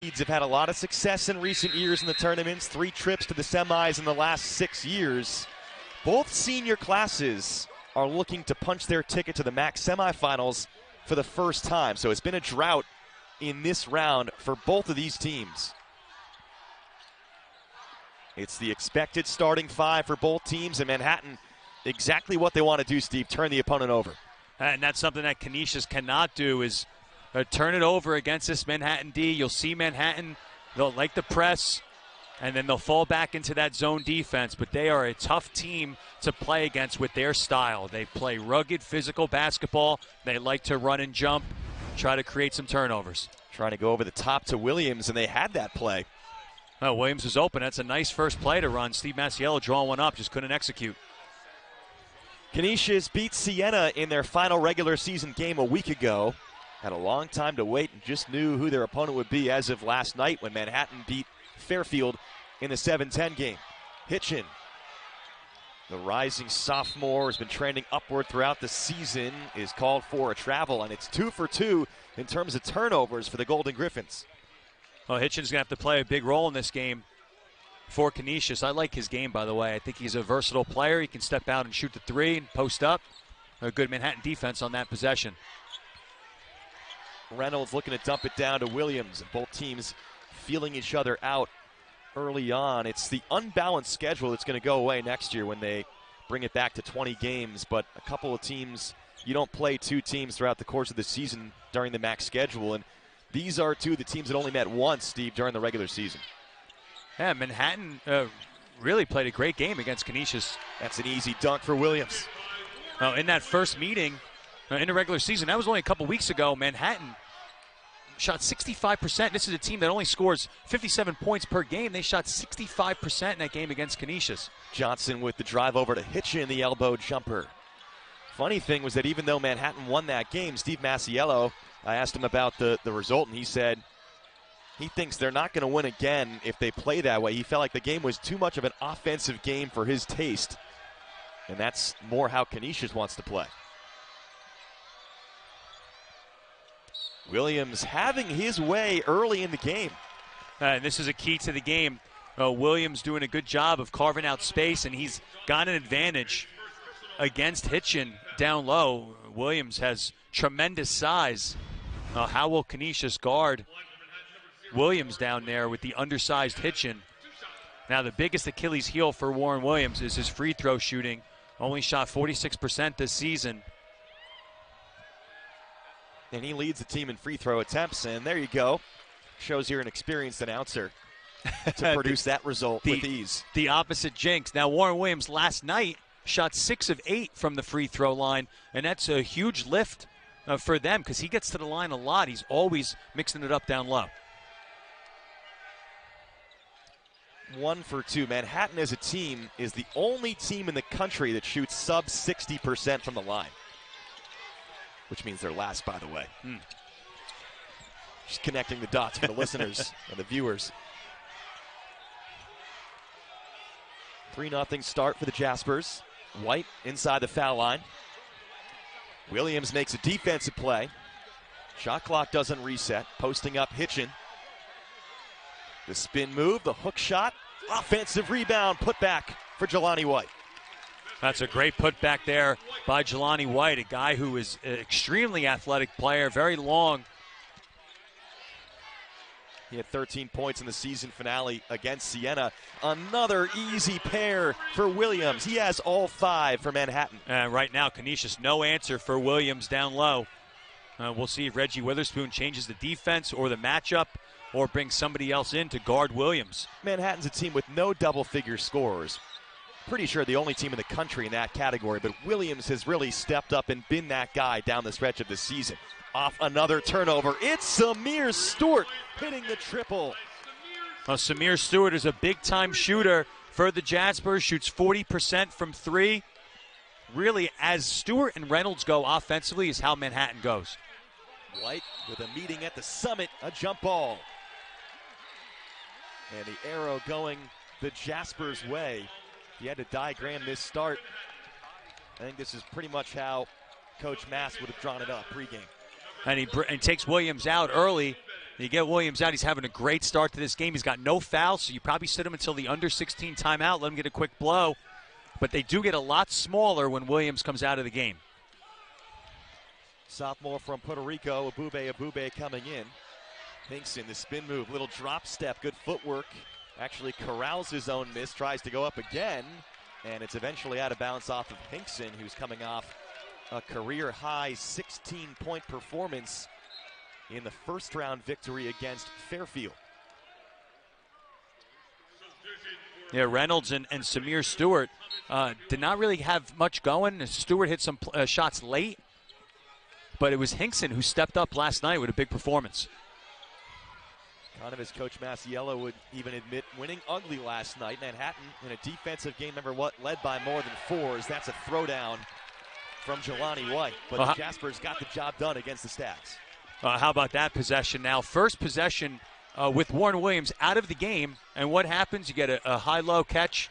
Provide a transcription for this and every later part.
Have had a lot of success in recent years in the tournaments, 3 trips to the semis in the last 6 years. Both senior classes are looking to punch their ticket to the MAC semifinals for the first time. So it's been a drought in this round for both of these teams. It's the expected starting 5 for both teams, and Manhattan, exactly what they want to do, Steve, turn the opponent over. And that's something that Canisius cannot do, is turn it over against this Manhattan D. You'll see Manhattan, they'll like the press, and then they'll fall back into that zone defense. But they are a tough team to play against with their style. They play rugged, physical basketball. They like to run and jump, try to create some turnovers. Trying to go over the top to Williams, and they had that play. Oh, Williams is open. That's a nice first play to run. Steve Masiello drawing one up, just couldn't execute. Canisius beat Siena in their final regular season game a week ago. Had a long time to wait and just knew who their opponent would be as of last night when Manhattan beat Fairfield in the 7-10 game. Hitchin, the rising sophomore, has been trending upward throughout the season, is called for a travel, and it's 2 for 2 in terms of turnovers for the Golden Griffins. Well, Hitchin's going to have to play a big role in this game for Canisius. I like his game, by the way. I think he's a versatile player. He can step out and shoot the 3 and post up. A good Manhattan defense on that possession. Reynolds looking to dump it down to Williams. Both teams feeling each other out early on. It's the unbalanced schedule that's going to go away next year when they bring it back to 20 games. But a couple of teams, you don't play 2 teams throughout the course of the season during the MAC schedule. And these are 2 of the teams that only met once, Steve, during the regular season. Yeah, Manhattan really played a great game against Canisius. That's an easy dunk for Williams. In that first meeting in the regular season, that was only a couple weeks ago, Manhattan shot 65%. This is a team that only scores 57 points per game. They shot 65% in that game against Canisius. Johnson with the drive over to Hitchin, the elbow jumper. Funny thing was that even though Manhattan won that game, Steve Masiello, I asked him about the result, and he said he thinks they're not going to win again if they play that way. He felt like the game was too much of an offensive game for his taste, and that's more how Canisius wants to play. Williams having his way early in the game. And this is a key to the game. Williams doing a good job of carving out space, and he's got an advantage against Hitchin down low. Williams has tremendous size. How will Canisius guard Williams down there with the undersized Hitchin? Now, the biggest Achilles heel for Warren Williams is his free throw shooting. Only shot 46% this season. And he leads the team in free throw attempts, and there you go. Shows you're an experienced announcer to produce that result with ease. The opposite jinx. Now, Warren Williams last night shot 6 of 8 from the free throw line, and that's a huge lift for them because he gets to the line a lot. He's always mixing it up down low. 1 for 2. Manhattan as a team is the only team in the country that shoots sub 60% from the line, which means they're last, by the way. Just connecting the dots for the listeners and the viewers. 3-0 start for the Jaspers. White inside the foul line. Williams makes a defensive play. Shot clock doesn't reset. Posting up Hitchin. The spin move, the hook shot. Offensive rebound, put back for Jelani White. That's a great putback there by Jelani White, a guy who is an extremely athletic player, very long. He had 13 points in the season finale against Siena. Another easy pair for Williams. He has all 5 for Manhattan. Right now, Canisius, no answer for Williams down low. We'll see if Reggie Witherspoon changes the defense or the matchup or brings somebody else in to guard Williams. Manhattan's a team with no double-figure scorers. Pretty sure the only team in the country in that category, but Williams has really stepped up and been that guy down the stretch of the season. Off another turnover, it's Samir Stewart hitting the triple. Well, Samir Stewart is a big-time shooter for the Jaspers, shoots 40% from 3. Really, as Stewart and Reynolds go offensively is how Manhattan goes. White with a meeting at the summit, a jump ball. And the arrow going the Jaspers' way. He had to diagram this start. I think this is pretty much how Coach Mass would have drawn it up pregame. And he takes Williams out early. You get Williams out. He's having a great start to this game. He's got no fouls, so you probably sit him until the under 16 timeout, let him get a quick blow. But they do get a lot smaller when Williams comes out of the game. Sophomore from Puerto Rico, Abube coming in. Hinkson, the spin move, little drop step, good footwork. Actually corrals his own miss, tries to go up again, and it's eventually out of bounds off of Hinkson, who's coming off a career-high 16-point performance in the first-round victory against Fairfield. Yeah, Reynolds and Samir Stewart did not really have much going. Stewart hit some shots late, but it was Hinkson who stepped up last night with a big performance. Kind of as Coach Masiello would even admit, winning ugly last night. Manhattan in a defensive game, remember what, led by more than 4s. That's a throwdown from Jelani White. But the Jaspers got the job done against the Stags. How about that possession now? First possession with Warren Williams out of the game. And what happens? You get a high-low catch,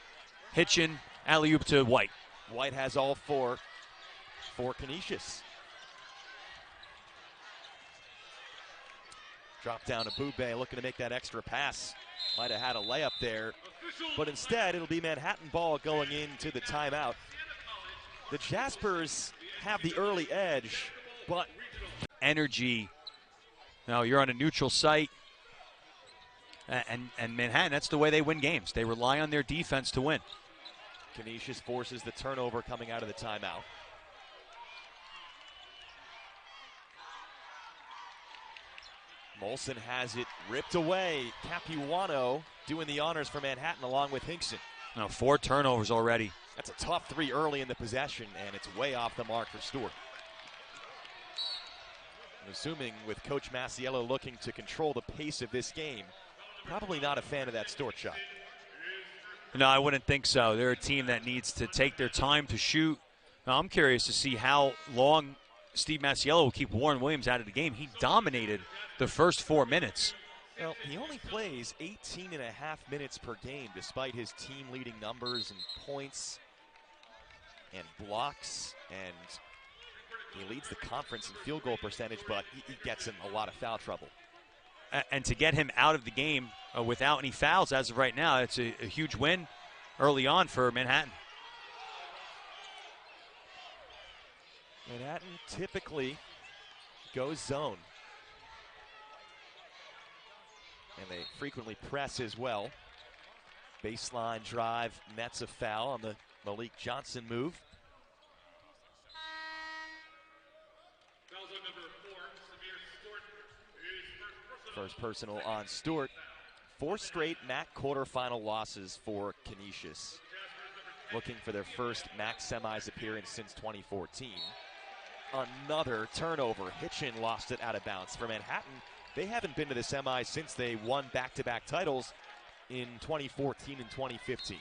Hitchin, alley-oop to White. White has all 4 for Canisius. Drop down to Bube, looking to make that extra pass. Might have had a layup there, but instead it'll be Manhattan ball going into the timeout. The Jaspers have the early edge, but energy. Now you're on a neutral site, and Manhattan, that's the way they win games. They rely on their defense to win. Canisius forces the turnover coming out of the timeout. Molson has it ripped away. Capuano doing the honors for Manhattan along with Hinkson. Now 4 turnovers already. That's a tough 3 early in the possession, and it's way off the mark for Stewart. I'm assuming with Coach Masiello looking to control the pace of this game, probably not a fan of that Stewart shot. No, I wouldn't think so. They're a team that needs to take their time to shoot. Now, I'm curious to see how long Steve Masiello will keep Warren Williams out of the game. He dominated the first 4 minutes. Well, he only plays 18 and a half minutes per game, despite his team-leading numbers and points and blocks, and he leads the conference in field goal percentage, but he gets in a lot of foul trouble. And to get him out of the game without any fouls as of right now, it's a huge win early on for Manhattan. Manhattan typically goes zone. And they frequently press as well. Baseline drive nets a foul on the Malik Johnson move. First personal on Stewart. 4 straight MAC quarterfinal losses for Canisius. Looking for their first MAC semis appearance since 2014. Another turnover. Hitchin lost it out of bounds. For Manhattan, they haven't been to the semis since they won back-to-back titles in 2014 and 2015.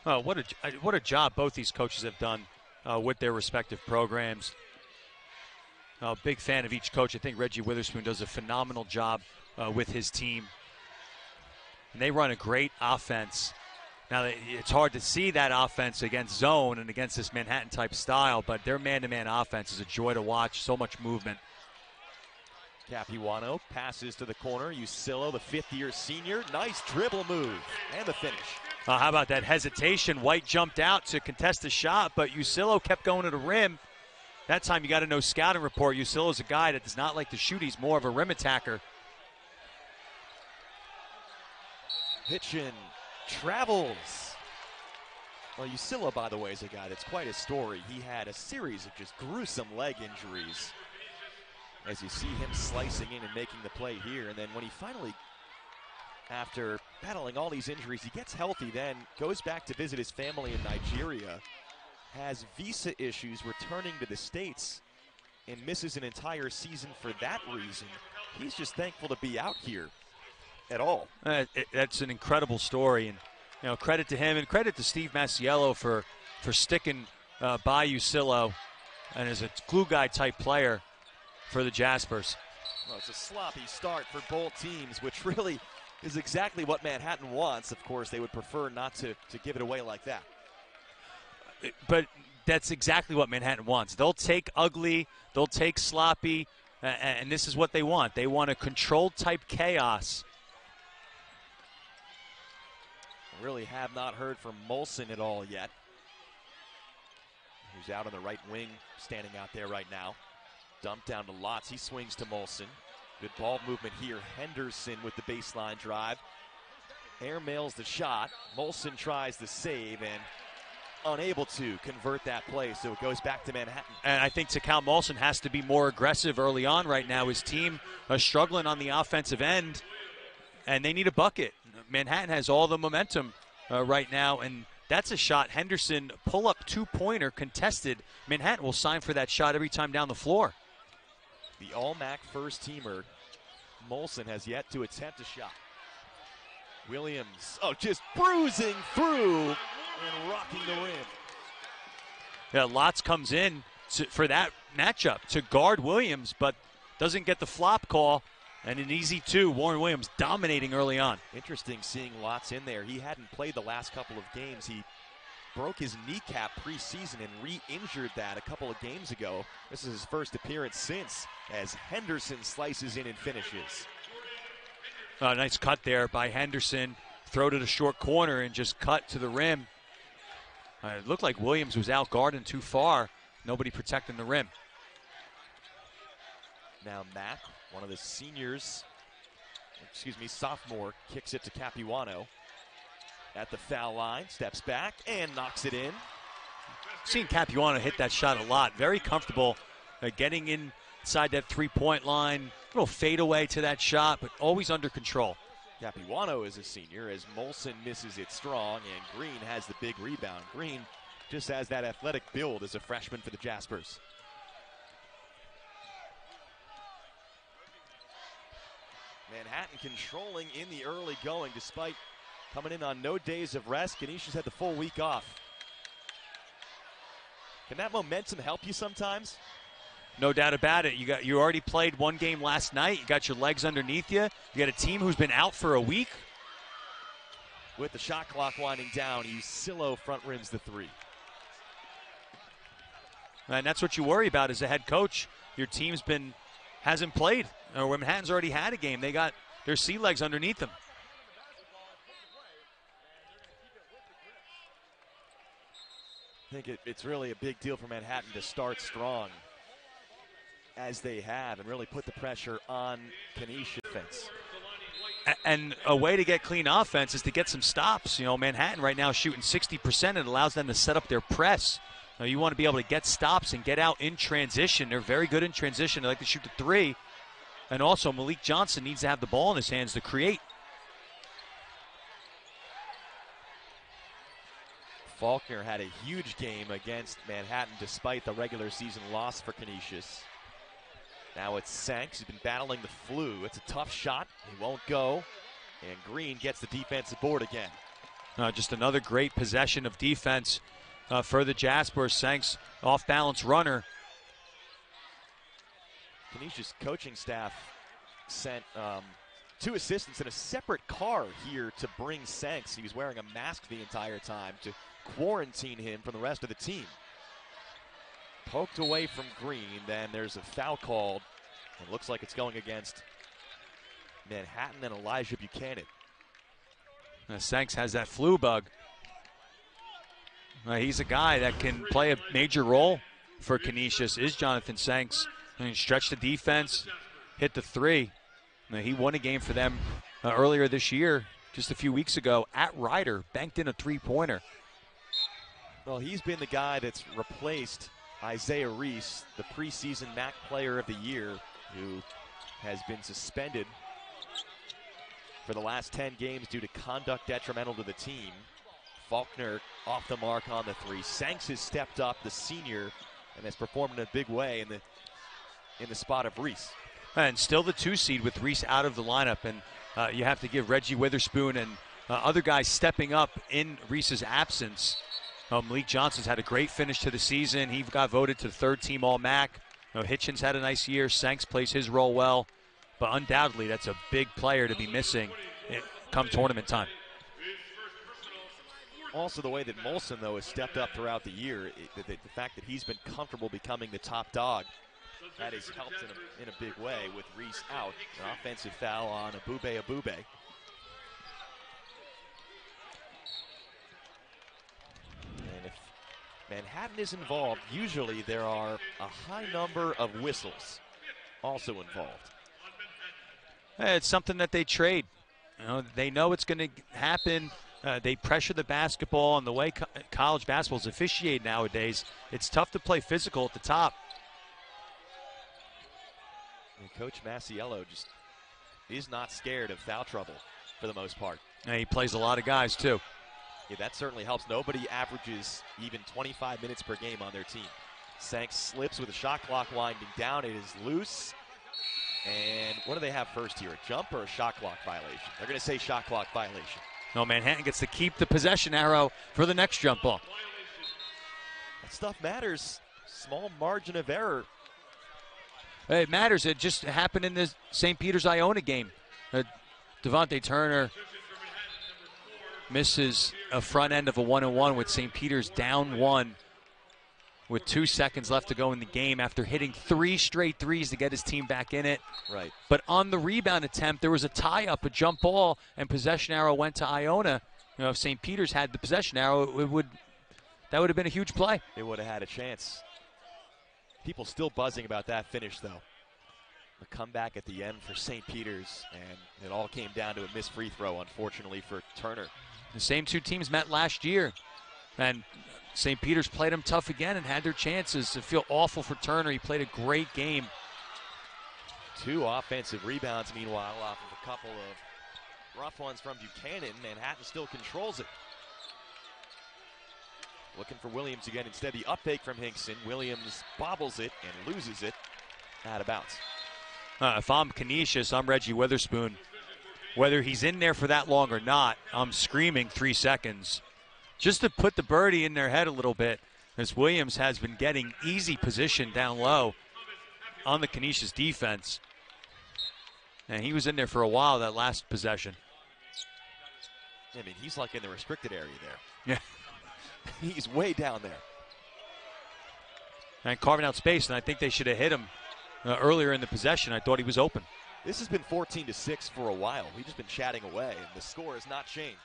Oh, what a job both these coaches have done with their respective programs. Big fan of each coach. I think Reggie Witherspoon does a phenomenal job with his team. And they run a great offense. Now, it's hard to see that offense against zone and against this Manhattan-type style, but their man-to-man offense is a joy to watch. So much movement. Capuano passes to the corner. Usillo, the 5th-year senior. Nice dribble move. And the finish. How about that hesitation? White jumped out to contest the shot, but Usillo kept going to the rim. That time you got to know scouting report. Usillo's a guy that does not like to shoot. He's more of a rim attacker. Hitchin travels. Well, Usillo, by the way, is a guy that's quite a story. He had a series of just gruesome leg injuries. As you see him slicing in and making the play here. And then when he finally, after battling all these injuries, he gets healthy, then goes back to visit his family in Nigeria, has visa issues returning to the States, and misses an entire season for that reason. He's just thankful to be out here at all. That's an incredible story, and credit to him and credit to Steve Masiello for sticking by Usillo and as a glue guy type player for the Jaspers. Well, it's a sloppy start for both teams, which really is exactly what Manhattan wants. Of course, they would prefer not to give it away like that. But that's exactly what Manhattan wants. They'll take ugly, they'll take sloppy, And this is what they want. They want a controlled type chaos. Really have not heard from Molson at all yet. Who's out on the right wing, standing out there right now. Dumped down to Lotz. He swings to Molson. Good ball movement here. Henderson with the baseline drive. Airmails the shot. Molson tries the save and unable to convert that play, so it goes back to Manhattan. And I think Takal Molson has to be more aggressive early on right now. His team is struggling on the offensive end, and they need a bucket. Manhattan has all the momentum right now, and that's a shot. Henderson, pull-up two-pointer, contested. Manhattan will sign for that shot every time down the floor. The All-MAC first-teamer, Molson, has yet to attempt a shot. Williams, just bruising through and rocking the rim. Yeah, Lotz comes in for that matchup to guard Williams, but doesn't get the flop call. And an easy two. Warren Williams dominating early on. Interesting seeing Lotz in there. He hadn't played the last couple of games. He broke his kneecap preseason and re-injured that a couple of games ago. This is his first appearance since, as Henderson slices in and finishes. Nice cut there by Henderson. Throw to the short corner and just cut to the rim. It looked like Williams was out guarding too far. Nobody protecting the rim. Now Mack, one of the sophomore, kicks it to Capuano. At the foul line, steps back and knocks it in. Seen Capuano hit that shot a lot. Very comfortable getting inside that three-point line. Little fadeaway to that shot, but always under control. Capuano is a senior as Molson misses it strong, and Green has the big rebound. Green just has that athletic build as a freshman for the Jaspers. Manhattan controlling in the early going despite coming in on no days of rest. Canisius had the full week off. Can that momentum help you sometimes? No doubt about it. You already played one game last night. You got your legs underneath you. You got a team who's been out for a week. With the shot clock winding down, Usillo front rims the three. And that's what you worry about as a head coach. Your team's hasn't played. Or Manhattan's already had a game. They got their sea legs underneath them. I think it's really a big deal for Manhattan to start strong as they have and really put the pressure on Canisius defense. And a way to get clean offense is to get some stops. Manhattan right now shooting 60%. It allows them to set up their press. Now, you want to be able to get stops and get out in transition. They're very good in transition. They like to shoot the three. And also, Malik Johnson needs to have the ball in his hands to create. Faulkner had a huge game against Manhattan despite the regular season loss for Canisius. Now it's Sanks. He's been battling the flu. It's a tough shot. He won't go. And Green gets the defensive board again. Just another great possession of defense for the Jaspers. Sanks off-balance runner. Canisius coaching staff sent two assistants in a separate car here to bring Sanks. He was wearing a mask the entire time to quarantine him from the rest of the team. Poked away from Green, then there's a foul called. It looks like it's going against Manhattan and Elijah Buchanan. Sanks has that flu bug. He's a guy that can play a major role for Canisius, is Jonathan Sanks. Stretch the defense, hit the three. He won a game for them earlier this year, just a few weeks ago, at Ryder, banked in a three-pointer. Well, he's been the guy that's replaced Isaiah Reese, the preseason MAC Player of the Year, who has been suspended for the last 10 games due to conduct detrimental to the team. Faulkner off the mark on the three. Sanks has stepped up, the senior, and has performed in a big way in the spot of Reese. And still the 2 seed with Reese out of the lineup, and you have to give Reggie Witherspoon and other guys stepping up in Reese's absence. Malik Johnson's had a great finish to the season. He got voted to the 3rd team All-MAC. Hitchens had a nice year. Sanks plays his role well. But undoubtedly, that's a big player to be missing come tournament time. Also, the way that Molson, though, has stepped up throughout the year, the fact that he's been comfortable becoming the top dog That has helped in a big way with Reese out. An offensive foul on Abube. And if Manhattan is involved, usually there are a high number of whistles also involved. It's something that they trade. They know it's going to happen. They pressure the basketball, and the way college basketball is officiated nowadays, it's tough to play physical at the top. And Coach Masiello just is not scared of foul trouble for the most part. And he plays a lot of guys, too. Yeah, that certainly helps. Nobody averages even 25 minutes per game on their team. Sank slips with a shot clock winding down. It is loose. And what do they have first here, a jump or a shot clock violation? They're going to say shot clock violation. No, Manhattan gets to keep the possession arrow for the next jump ball. That stuff matters. Small margin of error. It matters. It just happened in the St. Peter's-Iona game. Devontae Turner misses a front end of a 1-on-1 with St. Peter's down 1 with 2 seconds left to go in the game after hitting 3 straight threes to get his team back in it. Right. But on the rebound attempt, there was a tie-up, a jump ball, and possession arrow went to Iona. If St. Peter's had the possession arrow, that would have been a huge play. It would have had a chance. People still buzzing about that finish, though. The comeback at the end for St. Peter's, and it all came down to a missed free throw, unfortunately, for Turner. The same two teams met last year, and St. Peter's played them tough again and had their chances. I feel awful for Turner. He played a great game. 2 offensive rebounds, meanwhile, off of a couple of rough ones from Buchanan. Manhattan still controls it. Looking for Williams again instead. The up fake from Hinkson. Williams bobbles it and loses it out of bounds. If I'm Canisius, I'm Reggie Witherspoon. Whether he's in there for that long or not, I'm screaming 3 seconds. Just to put the birdie in their head a little bit, as Williams has been getting easy position down low on the Canisius defense. And he was in there for a while that last possession. I mean, he's like in the restricted area there. Yeah. He's way down there. And carving out space, and I think they should have hit him earlier in the possession. I thought he was open. This has been 14-6 for a while. We've just been chatting away, and the score has not changed.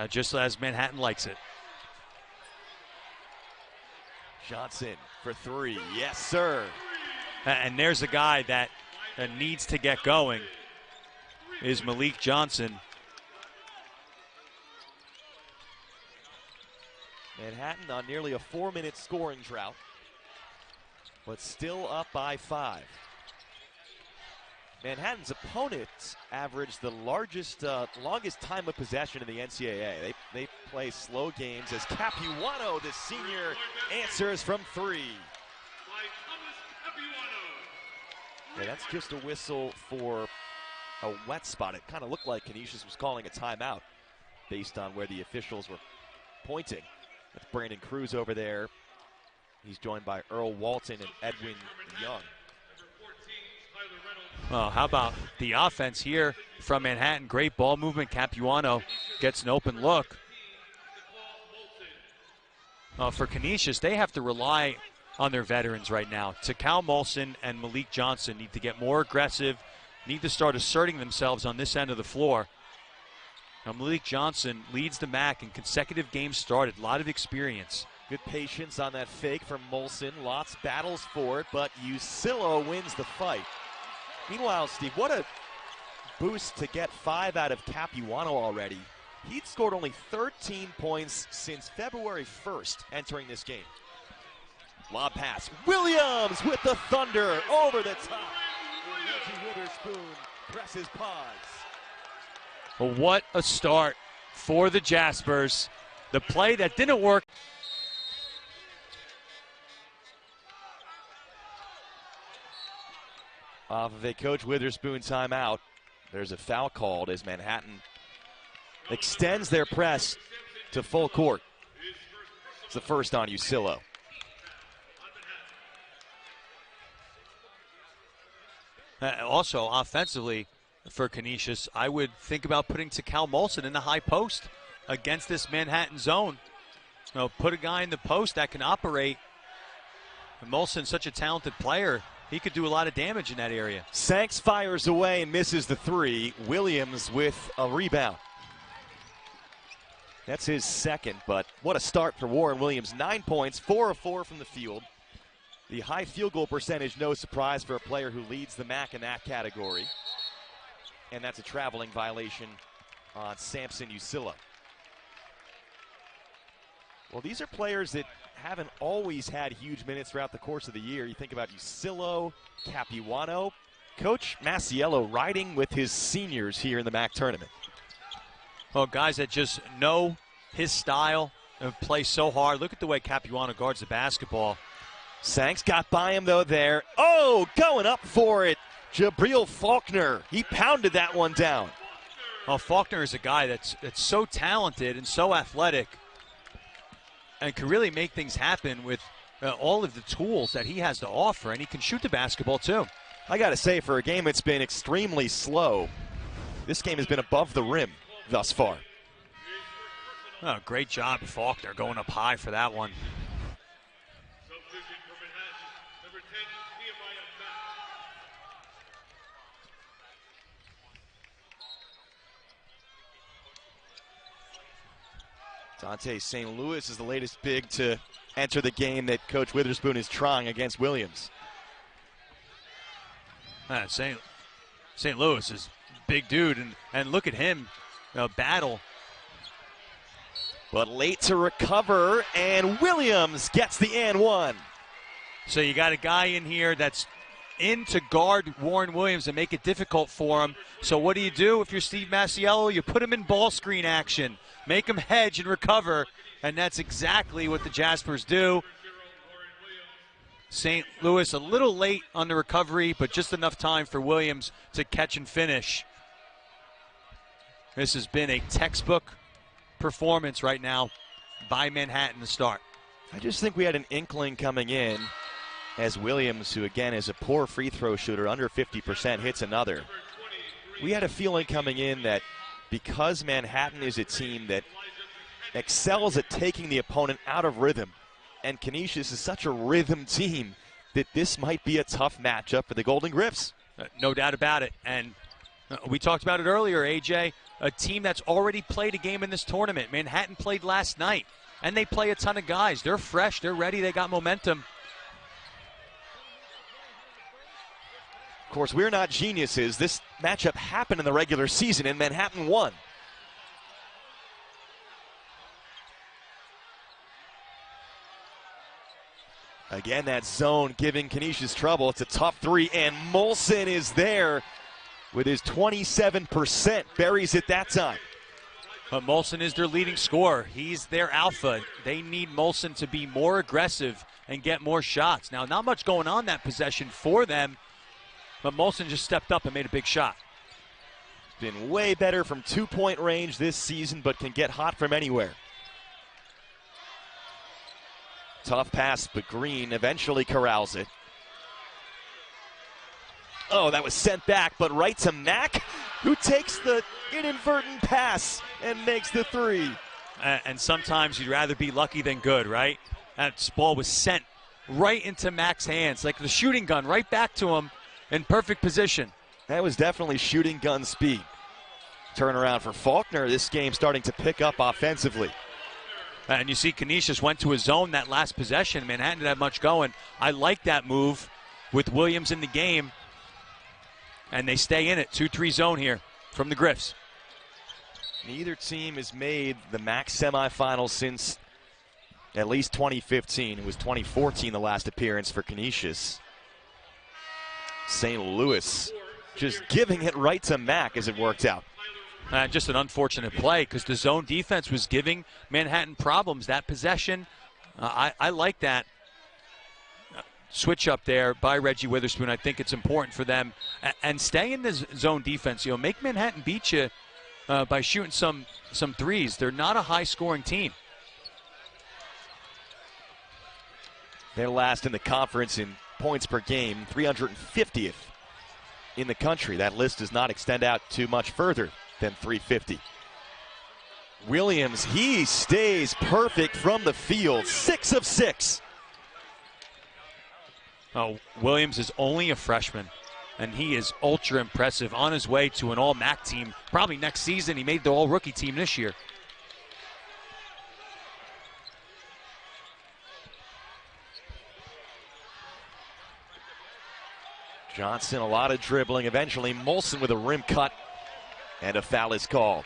Just as Manhattan likes it. Johnson for 3. Yes, sir. And there's a guy that needs to get going, is Malik Johnson. Manhattan on nearly a 4-minute scoring drought, but still up by 5. Manhattan's opponents averaged the longest time of possession in the NCAA. They play slow games as Capuano, the senior, answers from 3. Yeah, that's just a whistle for a wet spot. It kind of looked like Canisius was calling a timeout based on where the officials were pointing. That's Brandon Cruz over there. He's joined by Earl Walton and Edwin Young. Well, how about the offense here from Manhattan? Great ball movement. Capuano gets an open look. For Canisius, they have to rely on their veterans right now. Takal Molson and Malik Johnson need to get more aggressive, need to start asserting themselves on this end of the floor. Now, Malik Johnson leads the MAC in consecutive games started. A lot of experience. Good patience on that fake from Molson. Lots battles for it, but Usillo wins the fight. Meanwhile, Steve, what a boost to get 5 out of Capuano already. He'd scored only 13 points since February 1st entering this game. Lob pass. Williams with the thunder over the top. Reggie Witherspoon presses pause. Well, what a start for the Jaspers. The play that didn't work. Off of a Coach Witherspoon timeout, there's a foul called as Manhattan extends their press to full court. It's the first on Usillo. Also, offensively for Canisius, I would think about putting Takal Molson in the high post against this Manhattan zone. Put a guy in the post that can operate Molson's such a talented player. He could do a lot of damage in that area. Sanks fires away and misses the three. Williams with a rebound. That's his second, but what a start for Warren Williams. 9 points, 4 of 4 from the field. The high field goal percentage, no surprise for a player who leads the MAC in that category. And that's a traveling violation on Samson Usilla. Well, these are players that haven't always had huge minutes throughout the course of the year. You think about Usillo, Capuano. Coach Masiello riding with his seniors here in the MAC tournament. Well, guys that just know his style and play so hard. Look at the way Capuano guards the basketball. Sanks got by him, though, there. Oh, going up for it. Jibreel Faulkner. He pounded that one down. Well, Faulkner is a guy that's so talented and so athletic and can really make things happen with all of the tools that he has to offer, and he can shoot the basketball, too. I got to say, for a game that's been extremely slow, this game has been above the rim thus far. Oh, great job, Faulkner, going up high for that one. Dante St. Louis is the latest big to enter the game that Coach Witherspoon is trying against Williams. St. Louis is a big dude, and look at him battle. But late to recover, and Williams gets the and one. So you got a guy in here that's in to guard Warren Williams and make it difficult for him. So what do you do if you're Steve Masiello? You put him in ball screen action. Make him hedge and recover, and that's exactly what the Jaspers do. St. Louis a little late on the recovery, but just enough time for Williams to catch and finish. This has been a textbook performance right now by Manhattan to start. I just think we had an inkling coming in as Williams, who again is a poor free throw shooter, under 50%, hits another. We had a feeling coming in that because Manhattan is a team that excels at taking the opponent out of rhythm, and Canisius is such a rhythm team, that this might be a tough matchup for the Golden Griffs. No doubt about it. And we talked about it earlier, AJ, a team that's already played a game in this tournament. Manhattan played last night, and they play a ton of guys. They're fresh, they're ready, they got momentum. Of course, we're not geniuses. This matchup happened in the regular season, and Manhattan won. Again, that zone giving Canisius trouble. It's a tough three, and Molson is there with his 27%. Buries it that time. But Molson is their leading scorer. He's their alpha. They need Molson to be more aggressive and get more shots. Now, not much going on that possession for them, but Molson just stepped up and made a big shot. Been way better from two-point range this season, but can get hot from anywhere. Tough pass, but Green eventually corrals it. Oh, that was sent back, but right to Mack, who takes the inadvertent pass and makes the three. And sometimes you'd rather be lucky than good, right? That ball was sent right into Mack's hands, like the shooting gun, right back to him in perfect position. That was definitely shooting gun speed. Turnaround for Faulkner. This game starting to pick up offensively. And you see Canisius went to a zone that last possession. Manhattan didn't have much going. I like that move with Williams in the game. And they stay in it. 2-3 zone here from the Griffs. Neither team has made the MAC semifinals since at least 2015. It was 2014 the last appearance for Canisius. St. Louis just giving it right to Mack as it worked out. Just an unfortunate play because the zone defense was giving Manhattan problems. That possession, I like that switch up there by Reggie Witherspoon. I think it's important for them. And stay in this zone defense. You know, make Manhattan beat you by shooting some threes. They're not a high-scoring team. They're last in the conference in points per game, 350th in the country. That list does not extend out too much further than 350. Williams, he stays perfect from the field, 6 of 6. Williams is only a freshman, and he is ultra impressive on his way to an all-MAC team. Probably next season. He made the all-rookie team this year. Johnson, a lot of dribbling. Eventually, Molson with a rim cut, and a foul is called.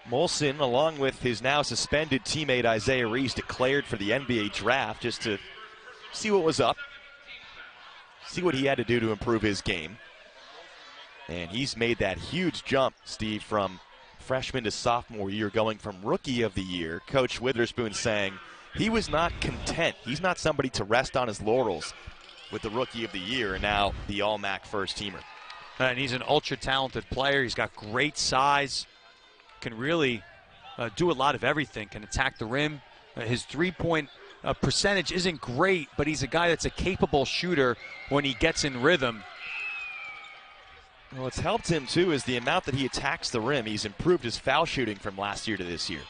Molson, along with his now suspended teammate Isaiah Reese, declared for the NBA draft just to see what was up, see what he had to do to improve his game. And he's made that huge jump, Steve, from freshman to sophomore year, going from rookie of the year. Coach Witherspoon saying he was not content. He's not somebody to rest on his laurels with the rookie of the year, and now the all-MAC first-teamer. And he's an ultra-talented player. He's got great size, can really do a lot of everything, can attack the rim. His three-point percentage isn't great, but he's a guy that's a capable shooter when he gets in rhythm. Well, what's helped him, too, is the amount that he attacks the rim. He's improved his foul shooting from last year to this year.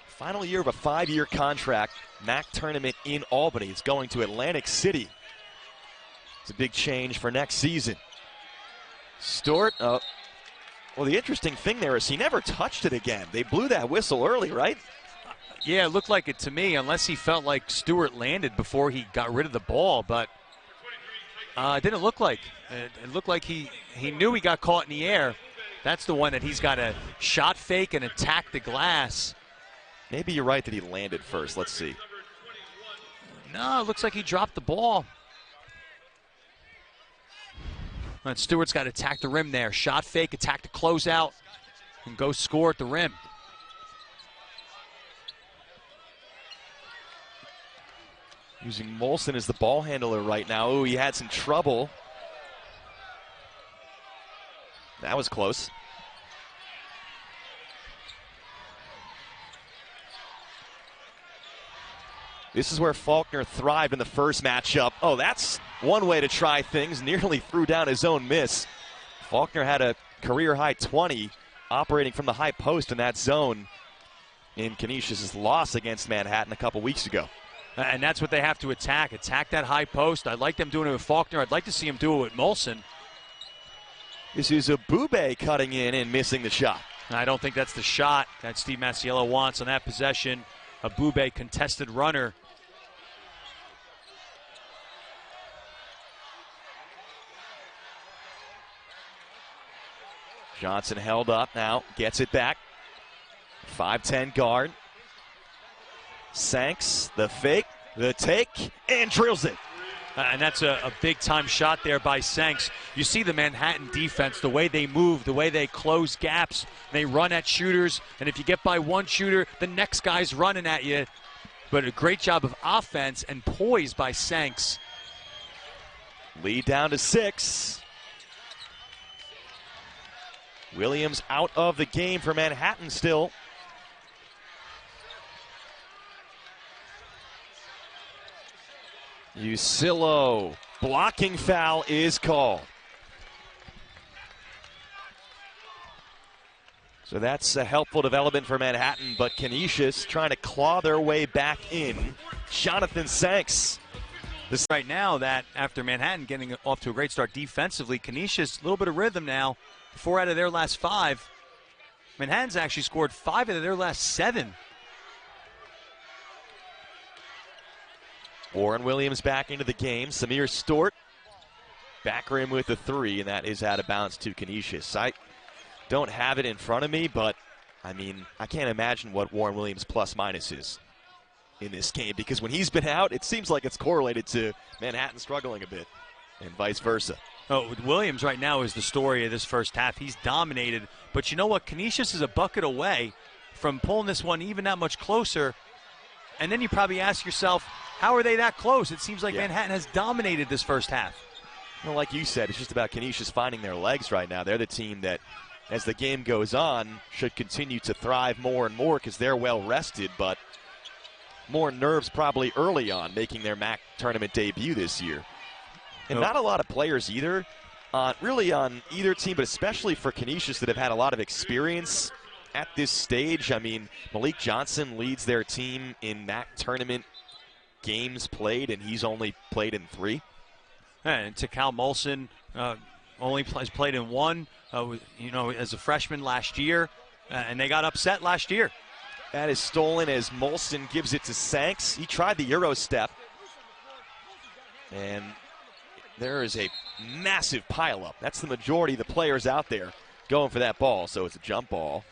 Final year of a 5-year contract. MAC tournament in Albany. It's going to Atlantic City. It's a big change for next season. Stewart, well, the interesting thing there is he never touched it again. They blew that whistle early, right? Yeah, it looked like it to me, unless he felt like Stewart landed before he got rid of the ball, but it didn't look like. It looked like he knew he got caught in the air. That's the one that he's got to shot fake and attack the glass. Maybe you're right that he landed first. Let's see. No, it looks like he dropped the ball. And Stewart's got to attack the rim there. Shot fake, attack the closeout, and go score at the rim. Using Molson as the ball handler right now. Oh, he had some trouble. That was close. This is where Faulkner thrived in the first matchup. Oh, that's one way to try things. Nearly threw down his own miss. Faulkner had a career-high 20 operating from the high post in that zone in Canisius' loss against Manhattan a couple weeks ago. And that's what they have to attack. Attack that high post. I like them doing it with Faulkner. I'd like to see him do it with Molson. This is Abube cutting in and missing the shot. I don't think that's the shot that Steve Masiello wants on that possession. Abube, contested runner. Johnson held up now, gets it back. 5'10 guard. Sanks, the fake, the take, and drills it. And that's a big-time shot there by Sanks. You see the Manhattan defense, the way they move, the way they close gaps. They run at shooters, and if you get by one shooter, the next guy's running at you. But a great job of offense and poise by Sanks. Lead down to 6. Williams out of the game for Manhattan still. Usillo, blocking foul is called. So that's a helpful development for Manhattan, but Canisius trying to claw their way back in. Jonathan Sanks. This right now that after Manhattan getting off to a great start defensively, Canisius, a little bit of rhythm now. 4 out of their last 5. Manhattan's actually scored 5 out of their last 7. Warren Williams back into the game. Samir Stewart back rim with the 3, and that is out of bounds to Canisius. I don't have it in front of me, but I mean, I can't imagine what Warren Williams plus minus is in this game, because when he's been out, it seems like it's correlated to Manhattan struggling a bit, and vice versa. Oh, Williams right now is the story of this first half. He's dominated, but you know what? Canisius is a bucket away from pulling this one even that much closer. And then you probably ask yourself, how are they that close? It seems like Manhattan has dominated this first half. Well, like you said, it's just about Canisius finding their legs right now. They're the team that, as the game goes on, should continue to thrive more and more because they're well rested, but more nerves probably early on making their MAC tournament debut this year. And not a lot of players either really on either team, but especially for Canisius that have had a lot of experience at this stage. I mean, Malik Johnson leads their team in MAC tournament games played, and he's only played in 3. And Takal Molson only has played in 1, as a freshman last year, and they got upset last year. That is stolen as Molson gives it to Sanks. He tried the Euro step, and there is a massive pileup. That's the majority of the players out there going for that ball, so it's a jump ball.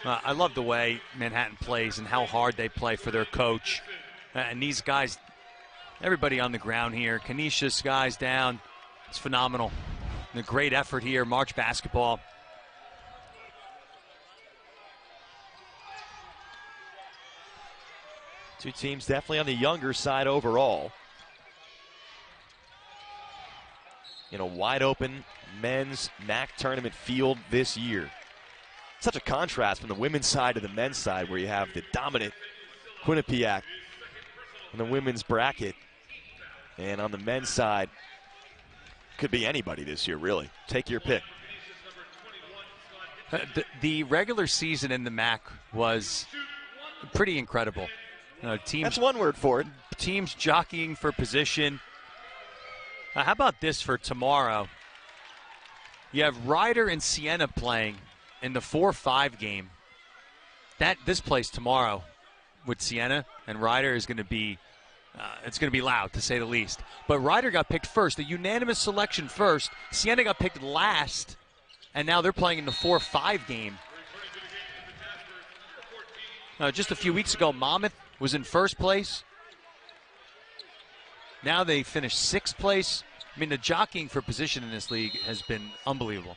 I love the way Manhattan plays and how hard they play for their coach. And these guys, everybody on the ground here, Canisius guys down, it's phenomenal. And a great effort here, March basketball. Two teams definitely on the younger side overall. In a wide open men's MAC tournament field this year. Such a contrast from the women's side to the men's side, where you have the dominant Quinnipiac in the women's bracket. And on the men's side, could be anybody this year, really. Take your pick. The regular season in the MAC was pretty incredible. That's one word for it. Teams jockeying for position. How about this for tomorrow? You have Ryder and Siena playing in the 4-5 game. This plays tomorrow with Siena, and Ryder is going to be it's going to be loud, to say the least. But Ryder got picked first, the unanimous selection first. Siena got picked last, and now they're playing in the 4-5 game. Just a few weeks ago, Monmouth was in first place. Now they finished 6th place. I mean, the jockeying for position in this league has been unbelievable.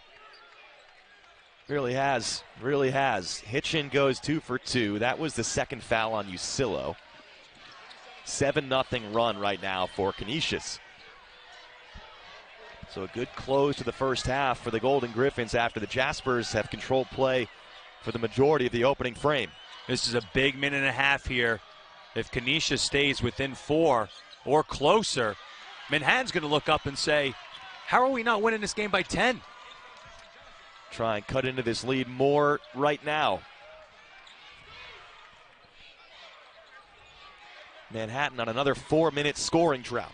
Really has. Really has. Hitchin goes 2 for 2. That was the second foul on Usillo. 7-0 run right now for Canisius. So a good close to the first half for the Golden Griffins after the Jaspers have controlled play for the majority of the opening frame. This is a big minute and a half here. If Canisius stays within 4 or closer, Manhattan's going to look up and say, how are we not winning this game by 10? Try and cut into this lead more right now. Manhattan on another 4-minute scoring drought.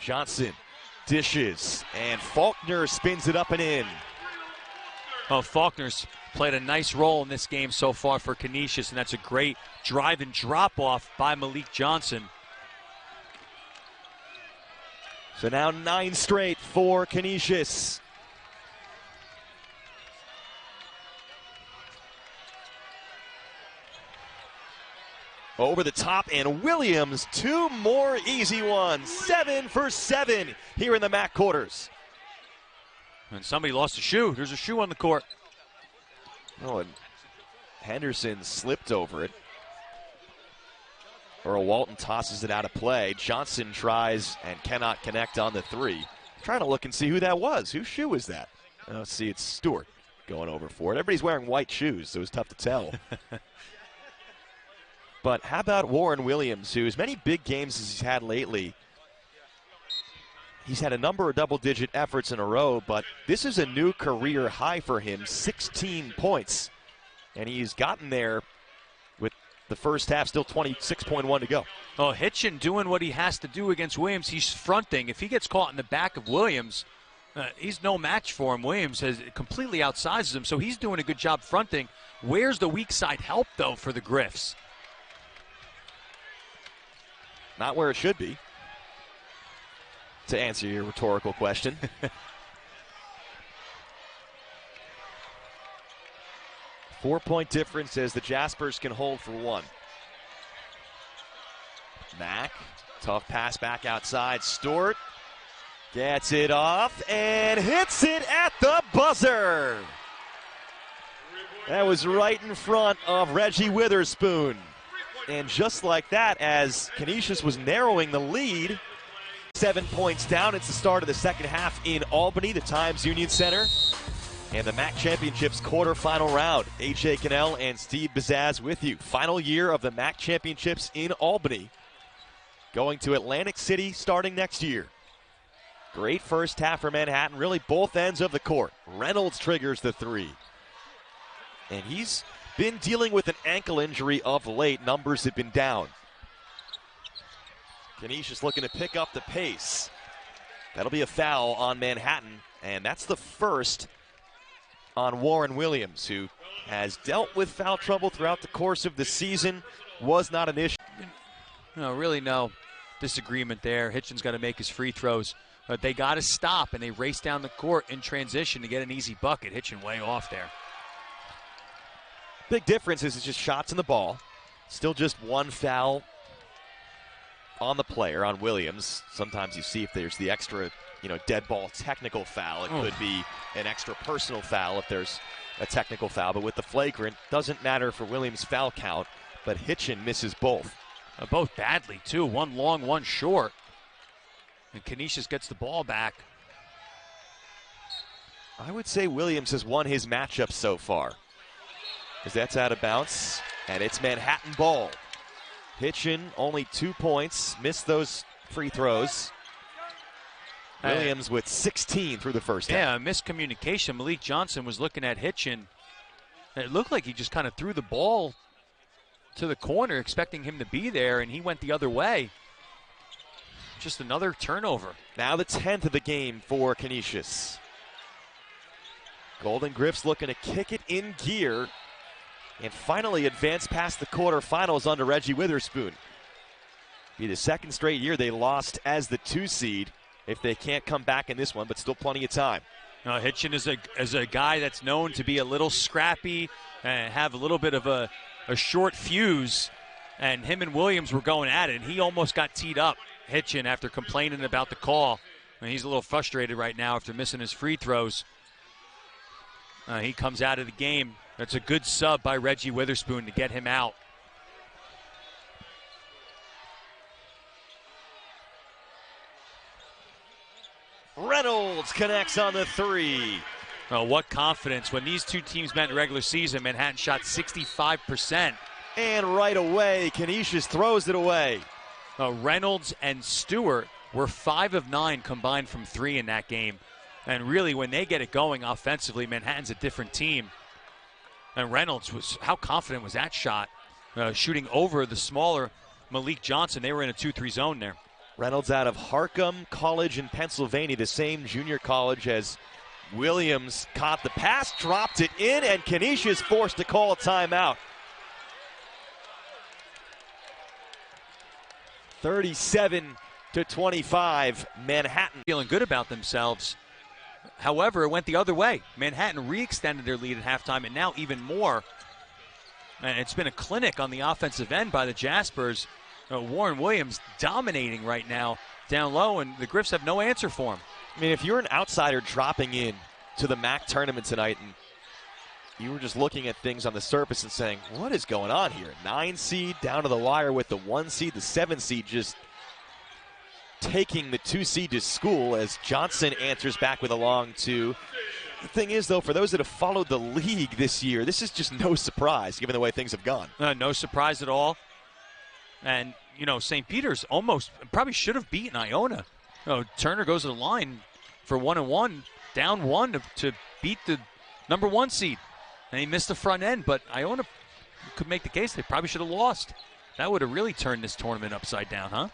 Johnson dishes, and Faulkner spins it up and in. Oh, Faulkner's played a nice role in this game so far for Canisius, and that's a great drive and drop off by Malik Johnson. So now 9 straight for Canisius. Over the top, and Williams, 2 more easy ones. 7 for 7 here in the MAC quarters. And somebody lost a shoe. There's a shoe on the court. Oh, and Henderson slipped over it. Earl Walton tosses it out of play. Johnson tries and cannot connect on the 3. Trying to look and see who that was. Whose shoe is that? Let's see, it's Stewart going over for it. Everybody's wearing white shoes, so it's tough to tell. But how about Warren Williams, who as many big games as he's had lately, he's had a number of double-digit efforts in a row, but this is a new career high for him, 16 points. And he's gotten there with the first half, still 26.1 to go. Oh, Hitchin doing what he has to do against Williams. He's fronting. If he gets caught in the back of Williams, he's no match for him. Williams has completely outsizes him, so he's doing a good job fronting. Where's the weak side help, though, for the Griffs? Not where it should be, to answer your rhetorical question. 4-point difference as the Jaspers can hold for 1. Mack, tough pass back outside. Stewart gets it off and hits it at the buzzer. That was right in front of Reggie Witherspoon. And just like that, as Canisius was narrowing the lead, 7 points down. It's the start of the second half in Albany, the Times Union Center. And the MAC Championships quarterfinal round. A.J. Cannell and Steve Bazaz with you. Final year of the MAC Championships in Albany. Going to Atlantic City starting next year. Great first half for Manhattan, really both ends of the court. Reynolds triggers the three. And he's been dealing with an ankle injury of late. Numbers have been down. Canisius looking to pick up the pace. That'll be a foul on Manhattan, and that's the first on Warren Williams, who has dealt with foul trouble throughout the course of the season. Was not an issue. No, really no disagreement there. Hitchen's got to make his free throws. But they got to stop, and they race down the court in transition to get an easy bucket. Hitchen way off there. Big difference is it's just shots in the ball. Still just one foul on the player, on Williams. Sometimes you see if there's the extra, dead ball technical foul. It could be an extra personal foul if there's a technical foul. But with the flagrant, doesn't matter for Williams' foul count. But Hitchen misses both. Both badly, too. One long, one short. And Canisius gets the ball back. I would say Williams has won his matchup so far, because that's out of bounds, and it's Manhattan ball. Hitchen, only 2 points, missed those free throws. Williams with 16 through the first half. Yeah, miscommunication. Malik Johnson was looking at Hitchen. It looked like he just kind of threw the ball to the corner, expecting him to be there, and he went the other way. Just another turnover. Now the 10th of the game for Canisius. Golden Griffs looking to kick it in gear and finally advance past the quarterfinals under Reggie Witherspoon. Be the second straight year they lost as the 2 seed if they can't come back in this one, but still plenty of time. Hitchen is a guy that's known to be a little scrappy and have a little bit of a short fuse, and him and Williams were going at it, and he almost got teed up, Hitchen, after complaining about the call. He's a little frustrated right now after missing his free throws. He comes out of the game. That's a good sub by Reggie Witherspoon to get him out. Reynolds connects on the three. Oh, what confidence. When these two teams met in the regular season, Manhattan shot 65%. And right away, Canisius throws it away. Reynolds and Stewart were 5 of 9 combined from 3 in that game. And really, when they get it going offensively, Manhattan's a different team. And Reynolds how confident was that shot? Shooting over the smaller Malik Johnson. They were in a 2-3 zone there. Reynolds out of Harcum College in Pennsylvania, the same junior college as Williams. Caught the pass, dropped it in, and Canisius forced to call a timeout. 37-25, Manhattan. Feeling good about themselves. However, it went the other way. Manhattan re-extended their lead at halftime, and now even more. And it's been a clinic on the offensive end by the Jaspers. Warren Williams dominating right now down low, and the Griffs have no answer for him. I mean, if you're an outsider dropping in to the MAC tournament tonight and you were just looking at things on the surface and saying, what is going on here? 9 seed down to the wire with the 1 seed, the 7 seed just taking the 2 seed to school as Johnson answers back with a long 2. The thing is, though, for those that have followed the league this year, this is just no surprise given the way things have gone. No surprise at all. And, St. Peter's probably should have beaten Iona. Turner goes to the line for 1-1, down 1 to beat the number 1 seed. And he missed the front end, but Iona could make the case they probably should have lost. That would have really turned this tournament upside down, huh?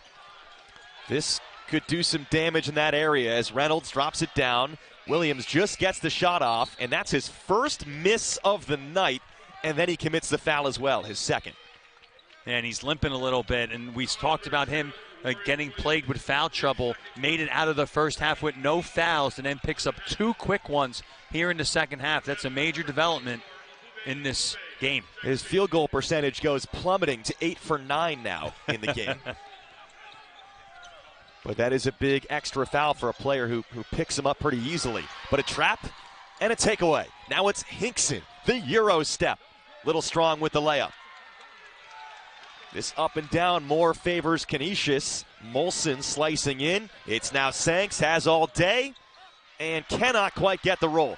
This could do some damage in that area as Reynolds drops it down. Williams just gets the shot off, and that's his first miss of the night, and then he commits the foul as well, his second. And he's limping a little bit, and we talked about him getting plagued with foul trouble. Made it out of the first half with no fouls, and then picks up 2 quick ones here in the second half. That's a major development in this game. His field goal percentage goes plummeting to 8 for 9 now in the game. But that is a big extra foul for a player who picks him up pretty easily. But a trap and a takeaway. Now it's Hinkson, the Euro step. Little strong with the layup. This up and down more favors Canisius. Molson slicing in. It's now Sanks, has all day, and cannot quite get the roll.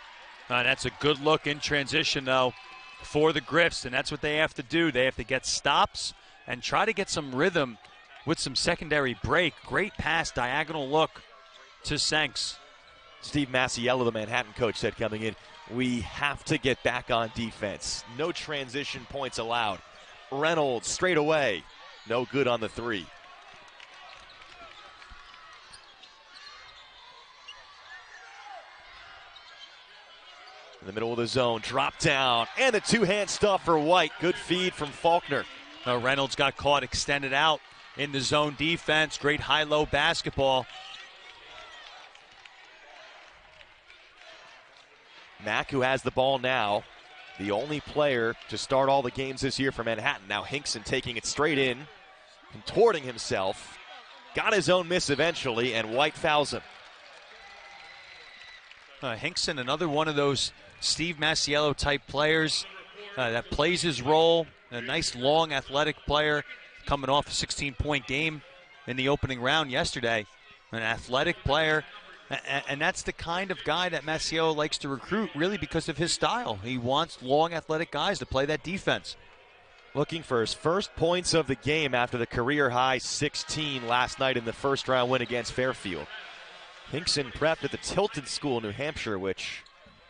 That's a good look in transition, though, for the Griffs, and that's what they have to do. They have to get stops and try to get some rhythm with some secondary break. Great pass, diagonal look to Sanks. Steve Masiello, the Manhattan coach, said coming in, we have to get back on defense. No transition points allowed. Reynolds straight away. No good on the three. In the middle of the zone, drop down, and the two-hand stuff for White. Good feed from Faulkner. Reynolds got caught extended out in the zone defense. Great high-low basketball. Mack, who has the ball now, the only player to start all the games this year for Manhattan. Now Hinkson taking it straight in, contorting himself. Got his own miss eventually, and White fouls him. Hinkson, another one of those Steve Masiello type players that plays his role. A nice, long, athletic player coming off a 16-point game in the opening round yesterday. An athletic player, and that's the kind of guy that Masiello likes to recruit, really because of his style. He wants long, athletic guys to play that defense. Looking for his first points of the game after the career-high 16 last night in the first-round win against Fairfield. Hinkson prepped at the Tilton School in New Hampshire, which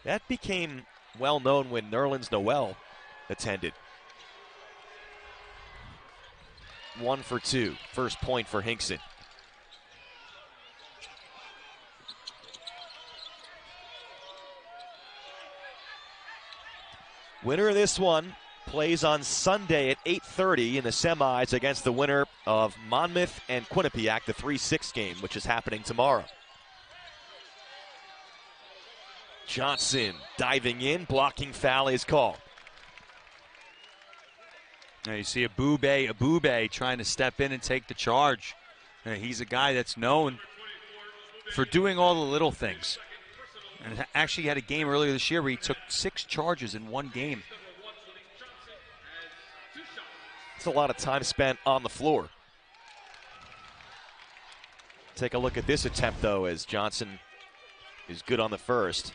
that became well-known when Nerlens Noel attended. 1 for 2. First point for Hinkson. Winner of this one plays on Sunday at 8:30 in the semis against the winner of Monmouth and Quinnipiac, the 3-6 game, which is happening tomorrow. Johnson diving in, blocking foul is called. Now you see Abube trying to step in and take the charge. He's a guy that's known for doing all the little things. And actually had a game earlier this year where he took 6 charges in one game. It's a lot of time spent on the floor. Take a look at this attempt, though, as Johnson is good on the first.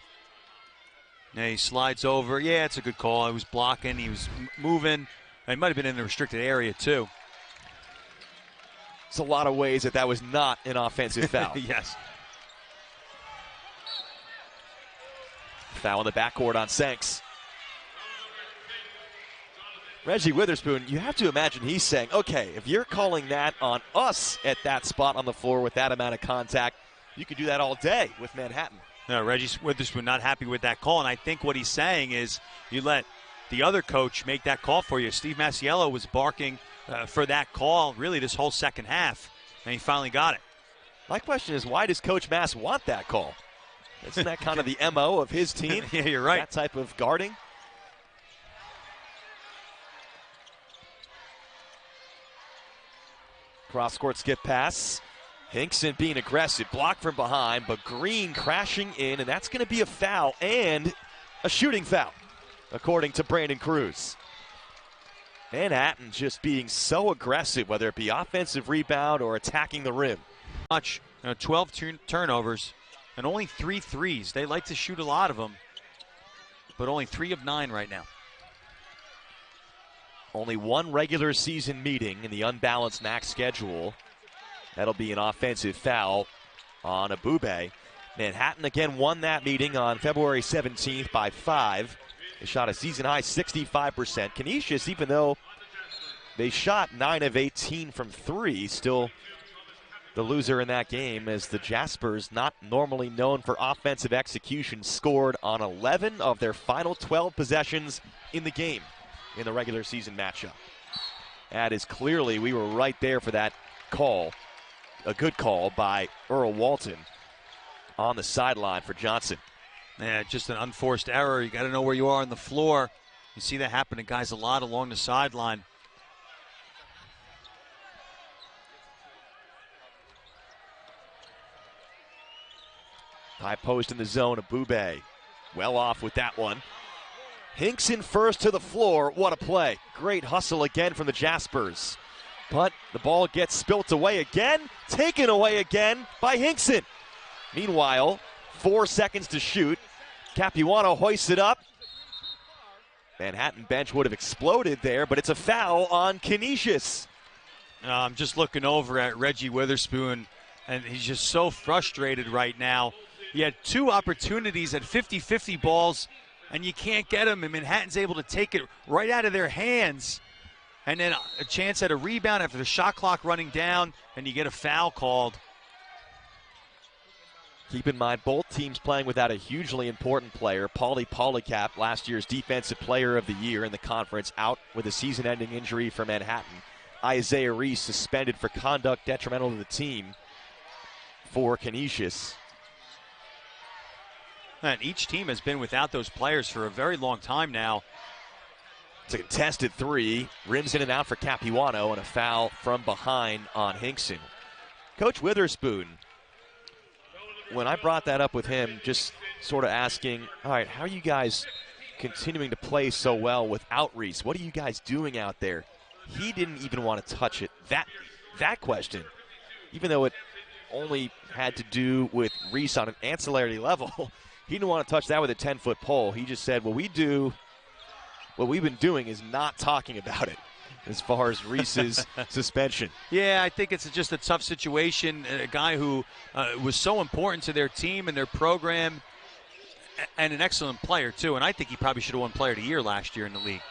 Now he slides over. Yeah, it's a good call. He was blocking. He was moving. He might have been in the restricted area, too. It's a lot of ways that was not an offensive foul. Yes. Foul in the backcourt on Sanks. Reggie Witherspoon, you have to imagine he's saying, okay, if you're calling that on us at that spot on the floor with that amount of contact, you could do that all day with Manhattan. No, Reggie Witherspoon not happy with that call, and I think what he's saying is you let the other coach make that call for you. Steve Masiello was barking for that call really this whole second half, and he finally got it. My question is, why does Coach Mass want that call? Isn't that kind of the MO of his team? Yeah, you're right. That type of guarding? Cross-court skip pass. Hinkson being aggressive. Blocked from behind, but Green crashing in, and that's going to be a foul and a shooting foul, according to Brandon Cruz. Manhattan just being so aggressive, whether it be offensive rebound or attacking the rim. 12 turnovers. And only 3 threes. They like to shoot a lot of them, but only 3 of 9 right now. Only one regular season meeting in the unbalanced MAC schedule. That'll be an offensive foul on Abube. Manhattan again won that meeting on February 17th by 5. They shot a season-high 65%. Canisius, even though they shot 9 of 18 from 3, still the loser in that game, as the Jaspers, not normally known for offensive execution, scored on 11 of their final 12 possessions in the game in the regular season matchup. That is clearly, we were right there for that call. A good call by Earl Walton on the sideline for Johnson. Yeah, just an unforced error. You got to know where you are on the floor. You see that happen to guys a lot along the sideline. High post in the zone, Abube. Well off with that one. Hinkson first to the floor. What a play. Great hustle again from the Jaspers. But the ball gets spilt away again, taken away again by Hinkson. Meanwhile, 4 seconds to shoot. Capuano hoists it up. Manhattan bench would have exploded there, but it's a foul on Canisius. I'm just looking over at Reggie Witherspoon, and he's just so frustrated right now. He had 2 opportunities at 50-50 balls, and you can't get them, and Manhattan's able to take it right out of their hands. And then a chance at a rebound after the shot clock running down, and you get a foul called. Keep in mind, both teams playing without a hugely important player. Paulie Polycap, last year's Defensive Player of the Year in the conference, out with a season-ending injury for Manhattan. Isaiah Reese suspended for conduct detrimental to the team for Canisius. And each team has been without those players for a very long time now. It's a contested 3. Rims in and out for Capuano, and a foul from behind on Hinkson. Coach Witherspoon, when I brought that up with him, just sort of asking, all right, how are you guys continuing to play so well without Reese? What are you guys doing out there? He didn't even want to touch it. That question, even though it only had to do with Reese on an ancillary level, he didn't want to touch that with a 10-foot pole. He just said, what we've been doing is not talking about it as far as Reese's suspension. Yeah, I think it's just a tough situation. A guy who was so important to their team and their program, and an excellent player, too. And I think he probably should have won Player of the Year last year in the league.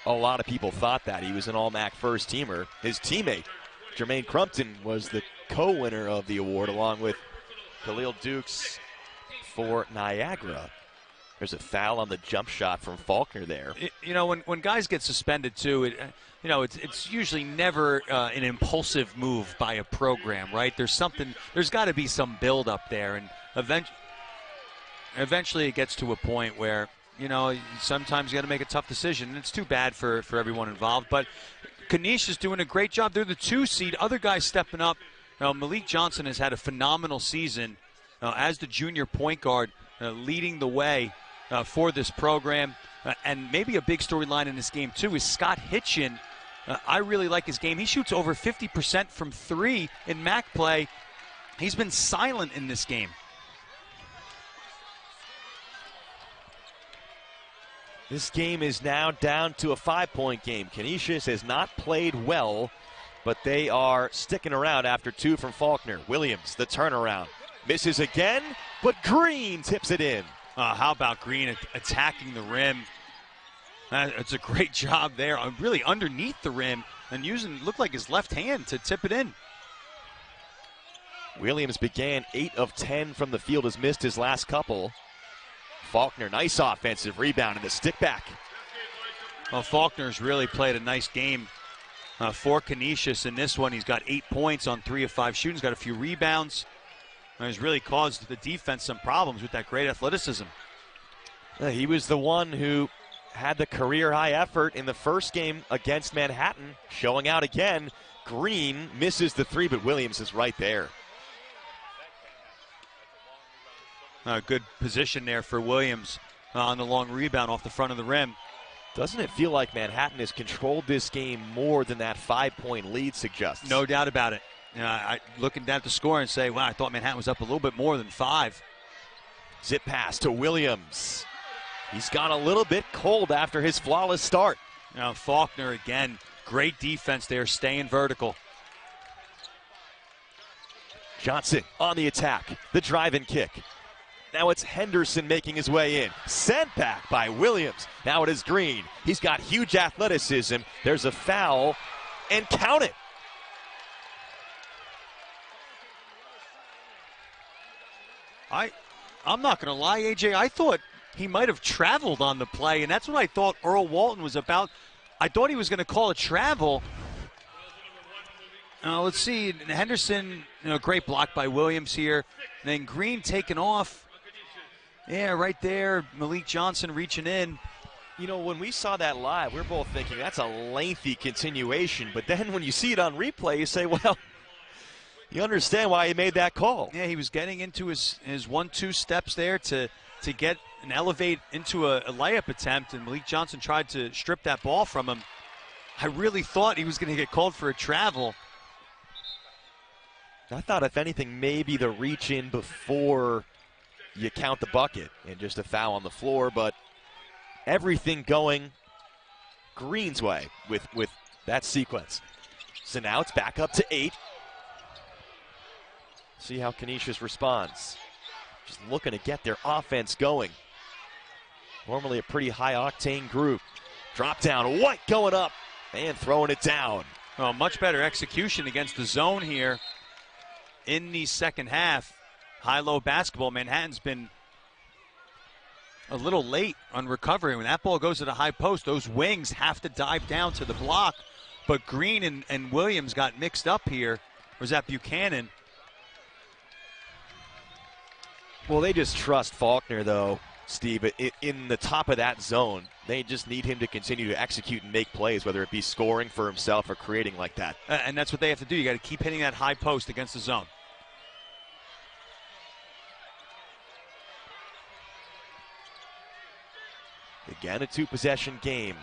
A lot of people thought that. He was an All-MAC first-teamer. His teammate, Jermaine Crumpton, was the co-winner of the award, along with Khalil Dukes for Niagara. There's a foul on the jump shot from Faulkner there. When guys get suspended, too, it's usually never an impulsive move by a program, right? There's got to be some build up there, and eventually it gets to a point where, sometimes you got to make a tough decision, and it's too bad for everyone involved. But Canisius is doing a great job. They're the 2 seed. Other guys stepping up. Malik Johnson has had a phenomenal season as the junior point guard, leading the way for this program. And maybe a big storyline in this game, too, is Scott Hitchin. I really like his game. He shoots over 50% from 3 in MAC play. He's been silent in this game. This game is now down to a 5-point game. Canisius has not played well, but they are sticking around after 2 from Faulkner. Williams, the turnaround. Misses again, but Green tips it in. How about Green attacking the rim? It's a great job there, really underneath the rim, and looked like his left hand to tip it in. Williams began 8 of 10 from the field, has missed his last couple. Faulkner, nice offensive rebound and the stick back. Well, Faulkner's really played a nice game for Canisius in this one. He's got 8 points on 3 of 5 shooting. He's got a few rebounds. And he's really caused the defense some problems with that great athleticism. He was the one who had the career-high effort in the first game against Manhattan, showing out again. Green misses the 3, but Williams is right there. Good position there for Williams on the long rebound off the front of the rim. Doesn't it feel like Manhattan has controlled this game more than that 5-point lead suggests? No doubt about it. Looking down at the score and say, wow, I thought Manhattan was up a little bit more than 5. Zip pass to Williams. He's gone a little bit cold after his flawless start. Now Faulkner again, great defense there, staying vertical. Johnson on the attack, the drive and kick. Now it's Henderson making his way in. Sent back by Williams. Now it is Green. He's got huge athleticism. There's a foul, and count it. I'm not going to lie, AJ. I thought he might have traveled on the play, and that's what I thought Earl Walton was about. I thought he was going to call a travel. Let's see. Henderson, great block by Williams here. And then Green taking off. Yeah, right there. Malik Johnson reaching in. When we saw that live, we were both thinking that's a lengthy continuation. But then when you see it on replay, you say, well, you understand why he made that call. Yeah, he was getting into his 1-2 steps there to get and elevate into a layup attempt, and Malik Johnson tried to strip that ball from him. I really thought he was going to get called for a travel. I thought, if anything, maybe the reach in before you count the bucket and just a foul on the floor, but everything going Green's way with that sequence. So now it's back up to 8. See how Canisius responds. Just looking to get their offense going. Normally a pretty high-octane group. Drop down, White going up and throwing it down. Oh, much better execution against the zone here in the second half. High-low basketball. Manhattan's been a little late on recovery. When that ball goes to the high post, those wings have to dive down to the block. But Green and Williams got mixed up here. Or was that Buchanan? Well, they just trust Faulkner, though, Steve, in the top of that zone. They just need him to continue to execute and make plays, whether it be scoring for himself or creating like that. And that's what they have to do. You got to keep hitting that high post against the zone. Again, a two-possession game.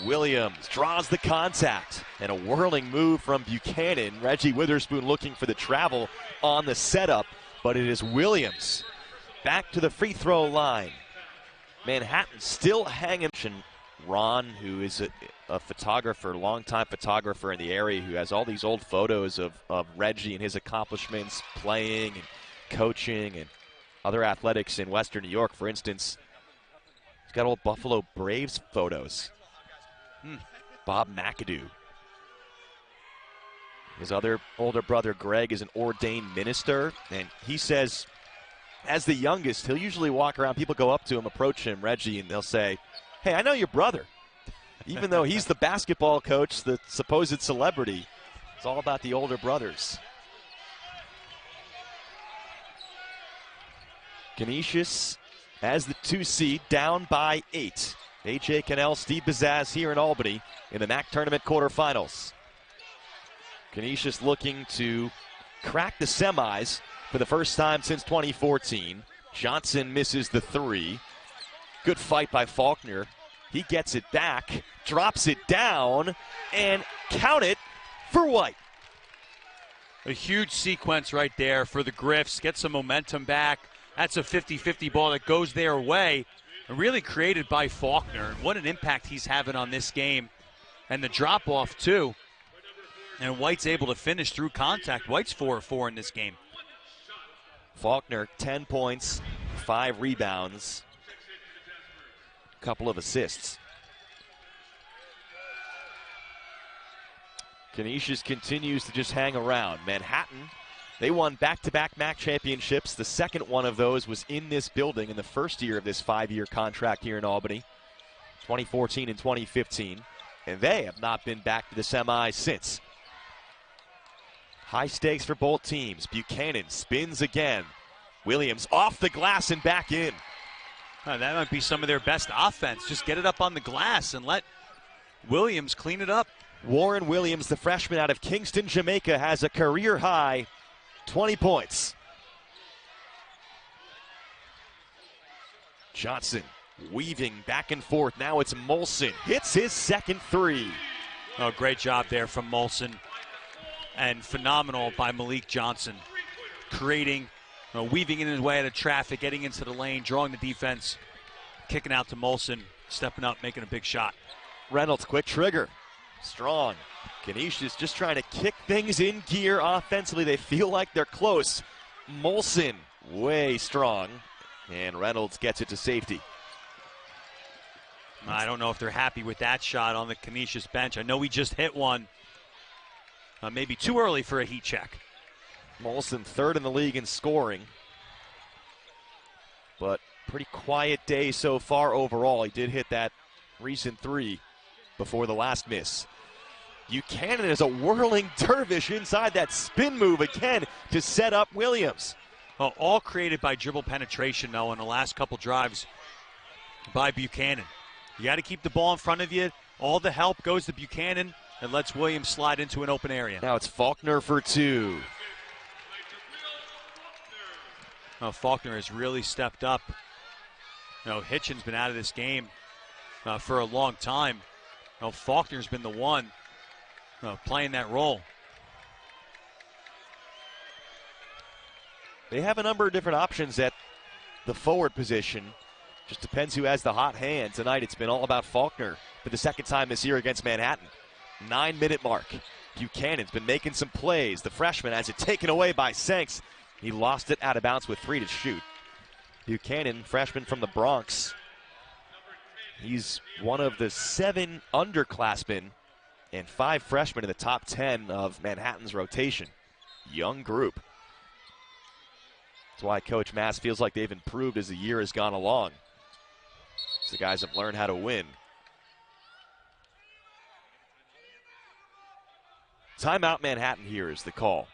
Williams draws the contact, and a whirling move from Buchanan. Reggie Witherspoon looking for the travel on the setup, but it is Williams back to the free throw line. Manhattan still hanging. Ron, who is a photographer, longtime photographer in the area, who has all these old photos of Reggie and his accomplishments playing and coaching and other athletics in Western New York. For instance, he's got old Buffalo Braves photos. Bob McAdoo. His other older brother, Greg, is an ordained minister, and he says, as the youngest, he'll usually walk around, people go up to him, approach him, Reggie, and they'll say, "Hey, I know your brother." Even though he's the basketball coach, the supposed celebrity, it's all about the older brothers. Canisius as the 2 seed, down by 8. A.J. Cannell, Steve Bazaz here in Albany in the MAC tournament quarterfinals. Canisius looking to crack the semis for the first time since 2014. Johnson misses the 3. Good fight by Faulkner. He gets it back, drops it down, and count it for White. A huge sequence right there for the Griffs. Get some momentum back. That's a 50-50 ball that goes their way. Really created by Faulkner. What an impact he's having on this game. And the drop-off, too. And White's able to finish through contact. White's 4-4 in this game. Faulkner, 10 points, 5 rebounds, a couple of assists. Canisius continues to just hang around. Manhattan, they won back-to-back MAC championships. The second one of those was in this building in the first year of this 5-year contract here in Albany, 2014 and 2015. And they have not been back to the semis since. High stakes for both teams. Buchanan spins again. Williams off the glass and back in. That might be some of their best offense. Just get it up on the glass and let Williams clean it up. Warren Williams, the freshman out of Kingston, Jamaica, has a career high 20 points. Johnson weaving back and forth. Now it's Molson. Hits his second 3. Oh, great job there from Molson. And phenomenal by Malik Johnson. Creating, weaving in his way out of traffic, getting into the lane, drawing the defense, kicking out to Molson, stepping up, making a big shot. Reynolds, quick trigger. Strong. Canisius just trying to kick things in gear offensively. They feel like they're close. Molson, way strong. And Reynolds gets it to safety. I don't know if they're happy with that shot on the Canisius bench. I know we just hit one. Maybe too early for a heat check. Molson, third in the league in scoring. But pretty quiet day so far overall. He did hit that recent 3 before the last miss. Buchanan is a whirling dervish inside that spin move again to set up Williams. All created by dribble penetration, though, in the last couple drives by Buchanan. You got to keep the ball in front of you. All the help goes to Buchanan and lets Williams slide into an open area. Now it's Faulkner for 2. Faulkner has really stepped up. Hitchen's been out of this game for a long time. Well, Faulkner's been the one playing that role. They have a number of different options at the forward position. Just depends who has the hot hand. Tonight it's been all about Faulkner for the second time this year against Manhattan. 9-minute mark. Buchanan's been making some plays. The freshman has it taken away by Sanks. He lost it out of bounds with 3 to shoot. Buchanan, freshman from the Bronx. He's one of the 7 underclassmen and 5 freshmen in the top 10 of Manhattan's rotation. Young group. That's why Coach Mass feels like they've improved as the year has gone along. The guys have learned how to win. Timeout Manhattan here is the call.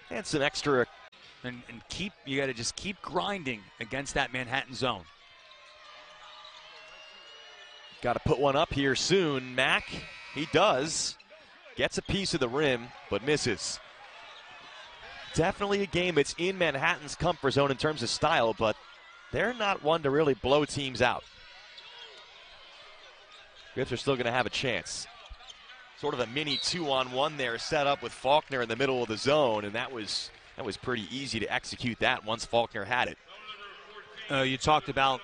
And some extra. And you got to just keep grinding against that Manhattan zone. Got to put one up here soon. Mack, he does. Gets a piece of the rim, but misses. Definitely a game that's in Manhattan's comfort zone in terms of style, but they're not one to really blow teams out. Griffs are still going to have a chance. Sort of a mini 2-on-1 there set up with Faulkner in the middle of the zone, and that was pretty easy to execute that once Faulkner had it. You talked about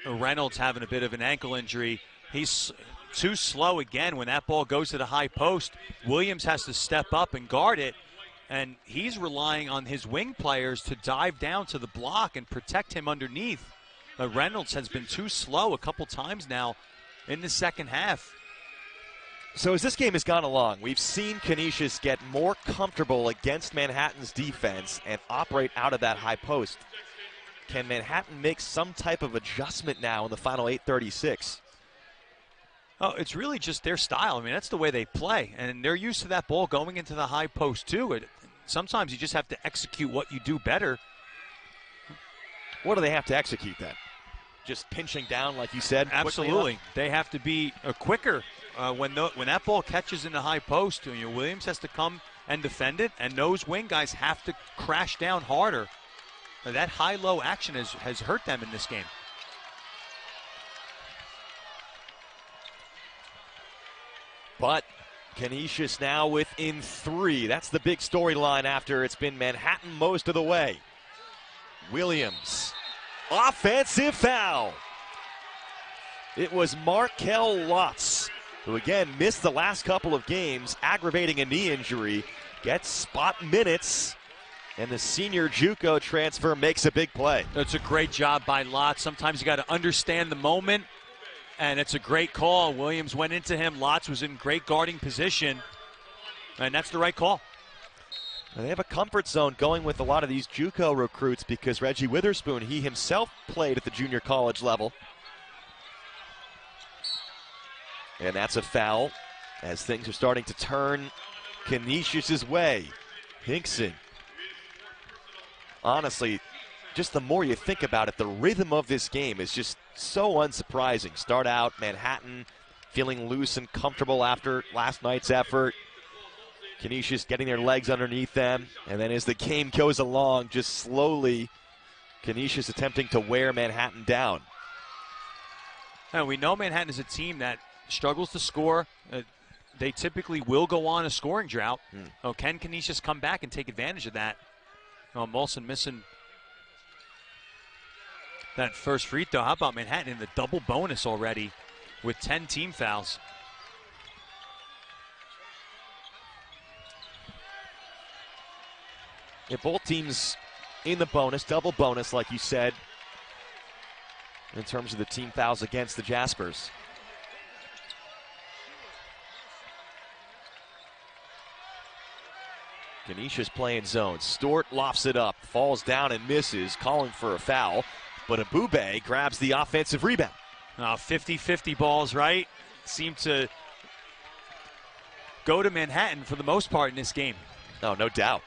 Reynolds having a bit of an ankle injury. He's too slow again when that ball goes to the high post. Williams has to step up and guard it, and he's relying on his wing players to dive down to the block and protect him underneath. Reynolds has been too slow a couple times now in the second half. So as this game has gone along, we've seen Canisius get more comfortable against Manhattan's defense and operate out of that high post. Can Manhattan make some type of adjustment now in the final 8:36? Oh, it's really just their style. I mean, that's the way they play, and they're used to that ball going into the high post too. Sometimes you just have to execute what you do better. What do they have to execute then? Just pinching down, like you said? Absolutely. They have to be quicker. When that ball catches in the high post, Williams has to come and defend it, and those wing guys have to crash down harder. That high-low action has hurt them in this game. But Canisius now within 3. That's the big storyline after it's been Manhattan most of the way. Williams, offensive foul. It was Markel Lotz, who again missed the last couple of games, aggravating a knee injury, gets spot minutes, and the senior JUCO transfer makes a big play. That's a great job by Lotz. Sometimes you got to understand the moment, and it's a great call. Williams went into him. Lotz was in great guarding position, and that's the right call. They have a comfort zone going with a lot of these JUCO recruits because Reggie Witherspoon, he himself played at the junior college level. And that's a foul as things are starting to turn Canisius' way. Hinkson. Honestly, just the more you think about it, the rhythm of this game is just so unsurprising. Start out, Manhattan feeling loose and comfortable after last night's effort. Canisius getting their legs underneath them. And then as the game goes along, just slowly, Canisius attempting to wear Manhattan down. And we know Manhattan is a team that struggles to score. They typically will go on a scoring drought. Can Canisius come back and take advantage of that? Molson missing that first free throw. How about Manhattan in the double bonus already with 10 team fouls? Yeah, both teams in the bonus, double bonus, like you said, in terms of the team fouls against the Jaspers. Canisius playing zone. Stewart lofts it up, falls down and misses, calling for a foul. But Abube grabs the offensive rebound. 50-50 balls, right? Seem to go to Manhattan for the most part in this game. Oh, no doubt.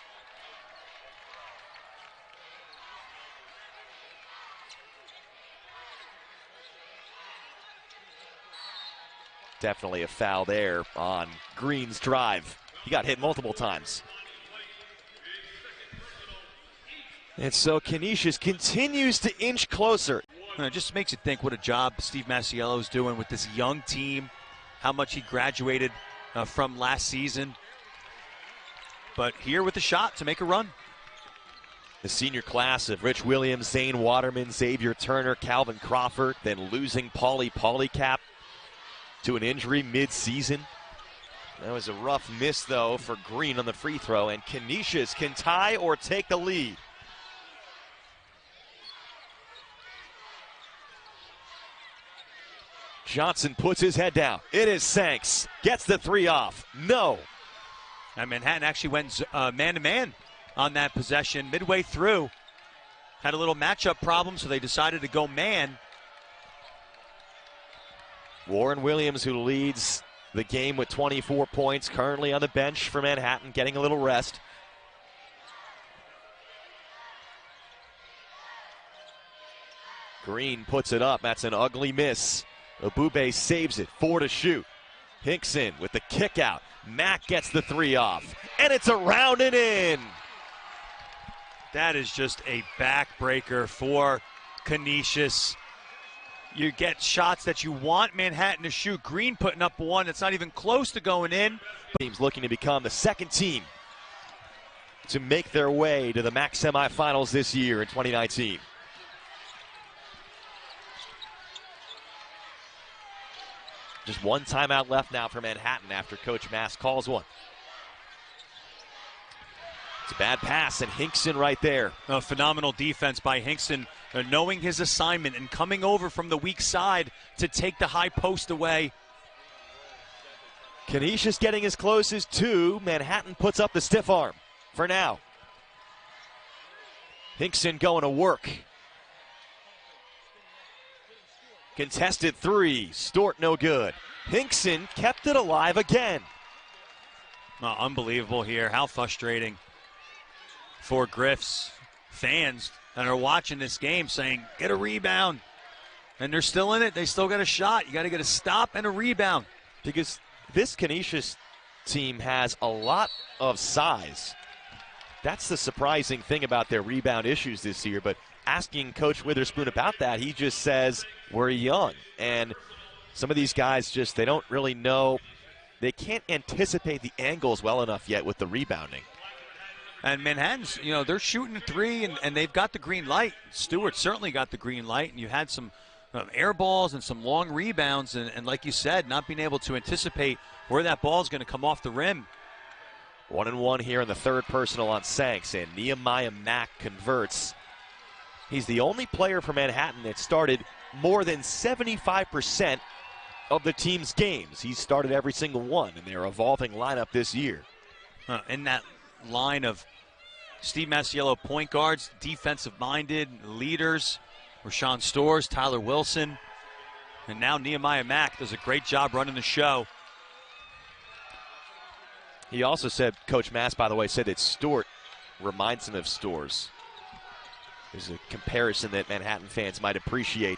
Definitely a foul there on Green's drive. He got hit multiple times. And so Canisius continues to inch closer. It just makes you think what a job Steve Masiello is doing with this young team, how much he graduated from last season. But here with a shot to make a run. The senior class of Rich Williams, Zane Waterman, Xavier Turner, Calvin Crawford, then losing Paulie Polycap to an injury mid-season. That was a rough miss, though, for Green on the free throw, and Canisius can tie or take the lead. Johnson puts his head down. It is Sanks. Gets the three off. No. And Manhattan actually went man-to-man on that possession midway through. Had a little matchup problem, so they decided to go man. Warren Williams, who leads the game with 24 points, currently on the bench for Manhattan, getting a little rest. Green puts it up. That's an ugly miss. Obube saves it. 4 to shoot. Hinkson with the kick out. Mack gets the three off. And it's around and in. That is just a backbreaker for Canisius. You get shots that you want Manhattan to shoot. Green putting up one that's not even close to going in. Teams looking to become the second team to make their way to the MAC semifinals this year in 2019. Just one timeout left now for Manhattan after Coach Mass calls one. It's a bad pass, and Hinkson right there. A phenomenal defense by Hinkson, knowing his assignment and coming over from the weak side to take the high post away. Canisius getting as close as 2. Manhattan puts up the stiff arm for now. Hinkson going to work. Contested 3. Stort no good. Hinkson kept it alive again. Oh, unbelievable here. How frustrating for Griff's fans that are watching this game saying, get a rebound. And they're still in it. They still got a shot. You got to get a stop and a rebound. Because this Canisius team has a lot of size. That's the surprising thing about their rebound issues this year. But asking Coach Witherspoon about that, he just says, we're young. And some of these guys just, they don't really know. They can't anticipate the angles well enough yet with the rebounding. And Manhattan's, they're shooting a 3, and they've got the green light. Stewart certainly got the green light, and you had some air balls and some long rebounds, and like you said, not being able to anticipate where that ball is going to come off the rim. 1-and-1 here in the third personal on Sanks, and Nehemiah Mack converts. He's the only player for Manhattan that started more than 75% of the team's games. He's started every single one in their evolving lineup this year. In that line of Steve Masiello point guards, defensive-minded leaders, Rashawn Storrs, Tyler Wilson, and now Nehemiah Mack does a great job running the show. He also said, Coach Mass, by the way, said that Stort reminds him of Storrs. There's a comparison that Manhattan fans might appreciate.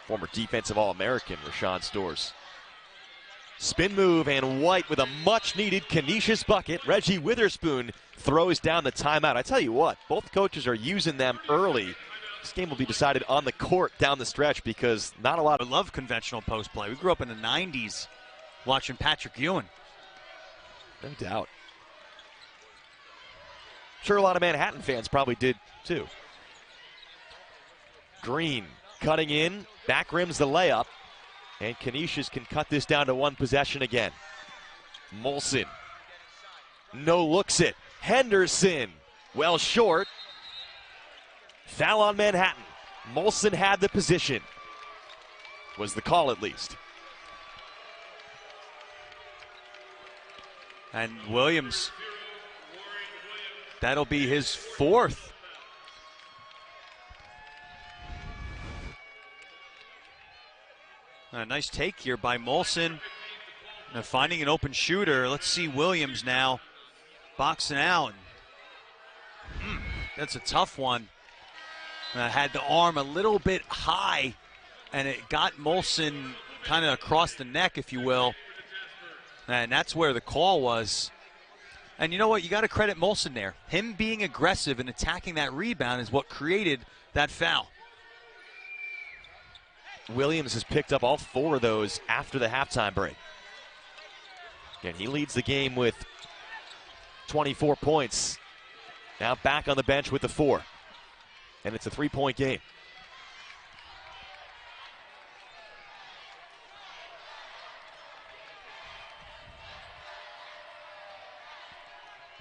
Former defensive All-American, Rashawn Storrs. Spin move, and White with a much-needed Canisius bucket. Reggie Witherspoon throws down the timeout. I tell you what, both coaches are using them early. This game will be decided on the court down the stretch because not a lot of... I love conventional post play. We grew up in the 90s watching Patrick Ewing. No doubt. Sure, a lot of Manhattan fans probably did too. Green cutting in, back rims the layup. And Canisius can cut this down to one possession again. Molson. No looks it. Henderson. Well short. Foul on Manhattan. Molson had the position. Was the call at least. And Williams, that'll be his 4th. A nice take here by Molson. Now finding an open shooter. Let's see Williams now boxing out. That's a tough one. Had the arm a little bit high, and it got Molson kind of across the neck, if you will. And that's where the call was. And you know what? You got to credit Molson there. Him being aggressive and attacking that rebound is what created that foul. Williams has picked up all 4 of those after the halftime break. Again, he leads the game with 24 points. Now back on the bench with the 4. And it's a 3-point game.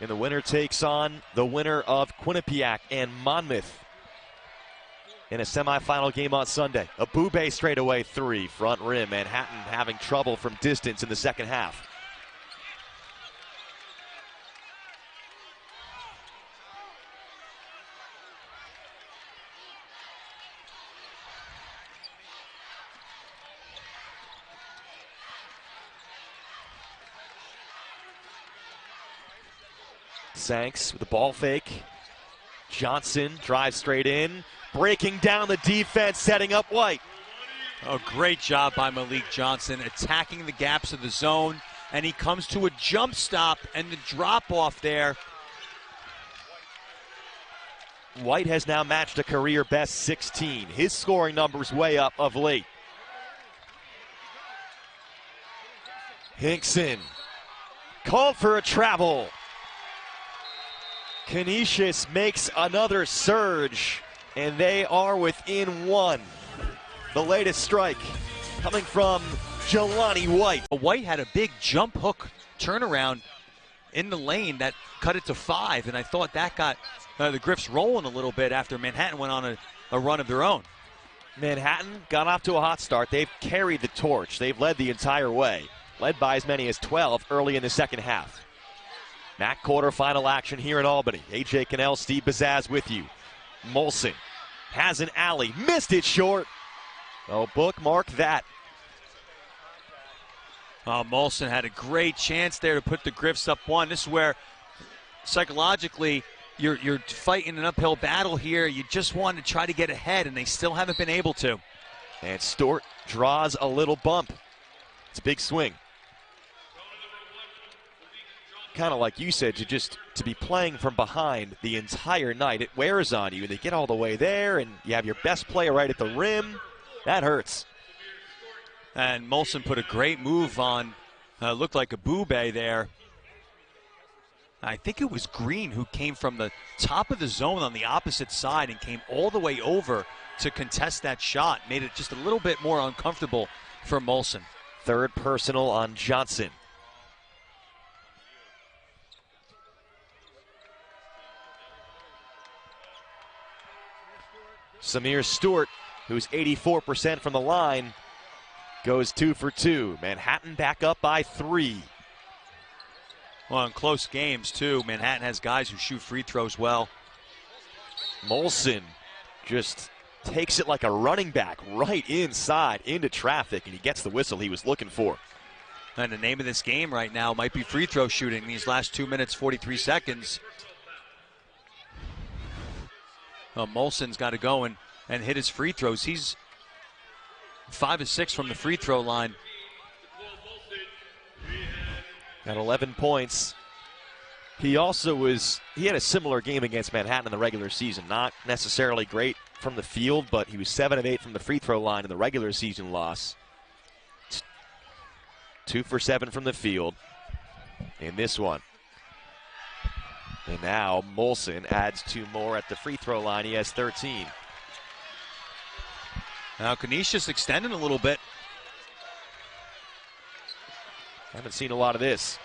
And the winner takes on the winner of Quinnipiac and Monmouth in a semifinal game on Sunday. A Boubet straightaway 3, front rim. Manhattan having trouble from distance in the second half. Sanks with the ball fake. Johnson drives straight in, breaking down the defense, setting up White. Oh, great job by Malik Johnson, attacking the gaps of the zone, and he comes to a jump stop and the drop off there. White has now matched a career best 16. His scoring numbers way up of late. Hinkson called for a travel. Canisius makes another surge, and they are within 1. The latest strike coming from Jelani White. White had a big jump hook turnaround in the lane that cut it to 5, and I thought that got the Griffs rolling a little bit after Manhattan went on a run of their own. Manhattan got off to a hot start. They've carried the torch. They've led the entire way, led by as many as 12 early in the second half. MAC quarterfinal action here in Albany. A.J. Cannell, Steve Bazaz with you. Molson has an alley, missed it short. Oh, bookmark that. Molson had a great chance there to put the Griffs up 1. This is where psychologically you're fighting an uphill battle here. You just want to try to get ahead, and they still haven't been able to. And Stewart draws a little bump. It's a big swing. Kind of like you said, to be playing from behind the entire night, it wears on you. They get all the way there, and you have your best player right at the rim. That hurts. And Molson put a great move on, looked like a Boubet there. I think it was Green who came from the top of the zone on the opposite side and came all the way over to contest that shot. Made it just a little bit more uncomfortable for Molson. Third personal on Johnson. Samir Stewart, who's 84% from the line, goes 2 for 2. Manhattan back up by 3. Well, in close games, too, Manhattan has guys who shoot free throws well. Molson just takes it like a running back right inside into traffic, and he gets the whistle he was looking for. And the name of this game right now might be free throw shooting these last 2 minutes, 43 seconds. Molson's got to go and hit his free throws. He's 5 of 6 from the free throw line. Got 11 points. He had a similar game against Manhattan in the regular season. Not necessarily great from the field, but he was 7 of 8 from the free throw line in the regular season loss. 2 for 7 from the field in this one. And now Molson adds 2 more at the free throw line. He has 13. Now Canisius extending a little bit. Haven't seen a lot of this.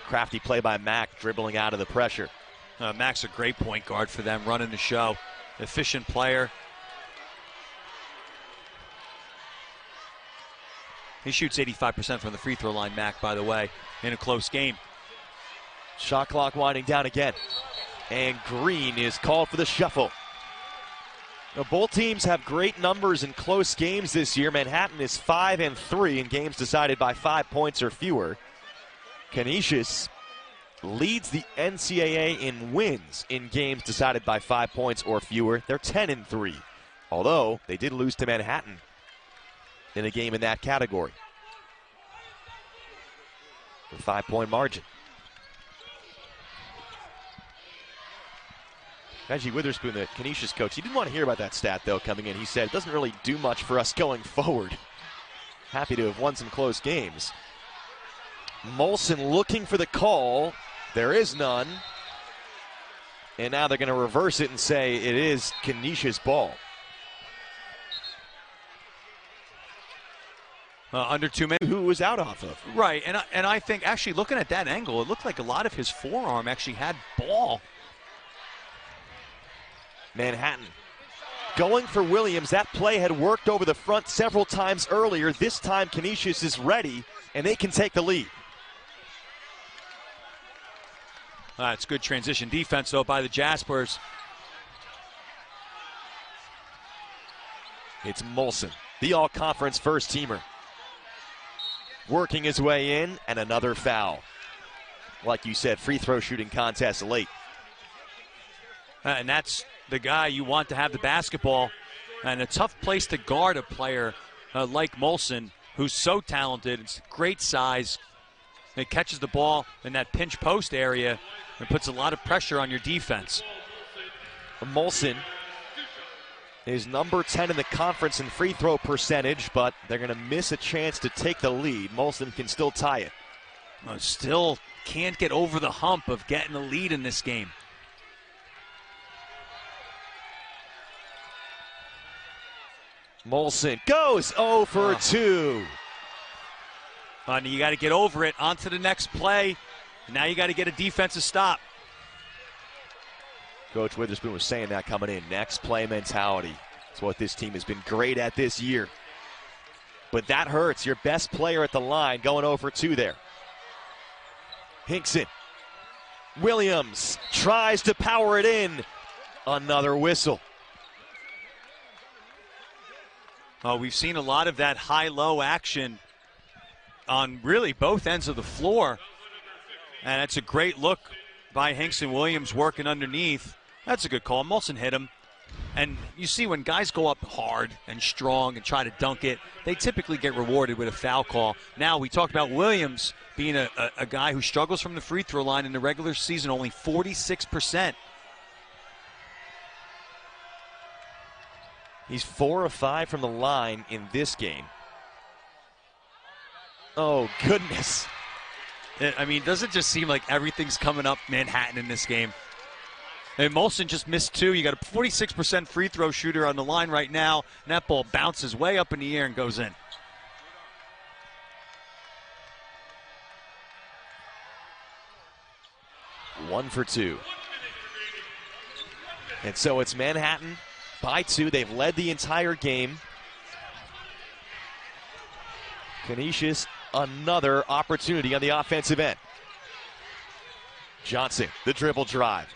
Crafty play by Mack, dribbling out of the pressure. Mack's a great point guard for them, running the show. Efficient player. He shoots 85% from the free throw line, Mack, by the way, in a close game. Shot clock winding down again. And Green is called for the shuffle. Now, both teams have great numbers in close games this year. Manhattan is 5 and 3 in games decided by 5 points or fewer. Canisius leads the NCAA in wins in games decided by 5 points or fewer. They're 10 and 3, although they did lose to Manhattan in a game in that category. with 5-point margin. Reggie Witherspoon, the Canisius coach, he didn't want to hear about that stat, though, coming in. He said, it doesn't really do much for us going forward. Happy to have won some close games. Molson looking for the call. There is none. And now they're going to reverse it and say it is Canisius ball. Under 2 minutes. Who was out off of. Right, and I think actually looking at that angle, it looked like a lot of his forearm actually had ball. Manhattan going for Williams. That play had worked over the front several times earlier. This time Canisius is ready, and they can take the lead. It's good transition defense, though, by the Jaspers. It's Molson, the all-conference first-teamer. Working his way in, and another foul. Like you said, free throw shooting contest late. And that's the guy you want to have the basketball. And a tough place to guard a player like Molson, who's so talented. It's great size. He catches the ball in that pinch post area and puts a lot of pressure on your defense. Molson is number 10 in the conference in free throw percentage, but they're going to miss a chance to take the lead. Molson can still tie it. Still can't get over the hump of getting the lead in this game. Molson goes 0 for 2. And you got to get over it. On to the next play. Now you got to get a defensive stop. Coach Witherspoon was saying that coming in. Next play mentality. It's what this team has been great at this year. But that hurts. Your best player at the line going 0 for 2 there. Hinkson. Williams tries to power it in. Another whistle. We've seen a lot of that high-low action on really both ends of the floor. And it's a great look by Hinkson. Williams working underneath. That's a good call. Molson hit him. And you see when guys go up hard and strong and try to dunk it, they typically get rewarded with a foul call. Now, we talked about Williams being a guy who struggles from the free throw line in the regular season, only 46%. He's 4 of 5 from the line in this game. Oh, goodness. I mean, does it just seem like everything's coming up Manhattan in this game? And Molson just missed 2. You got a 46% free throw shooter on the line right now. And that ball bounces way up in the air and goes in. One for 2. And so it's Manhattan by 2. They've led the entire game. Canisius, another opportunity on the offensive end. Johnson, the dribble drive.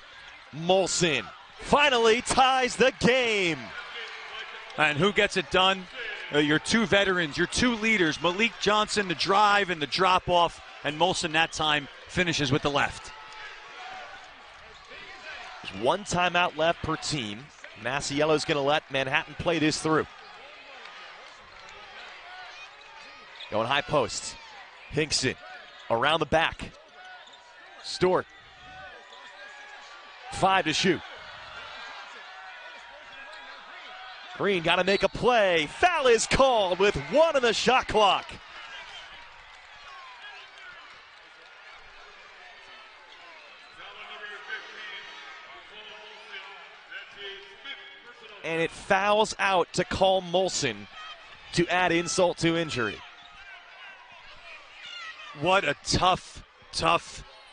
Molson finally ties the game. And who gets it done? Your 2 veterans, your 2 leaders, Malik Johnson, the drive and the drop off, and Molson that time finishes with the left. There's 1 timeout left per team. Masiello's going to let Manhattan play this through. Going high post. Hinkson around the back. Stewart. 5 to shoot. Green got to make a play. Foul is called with 1 on the shot clock. And it fouls out to call Molson to add insult to injury. What a tough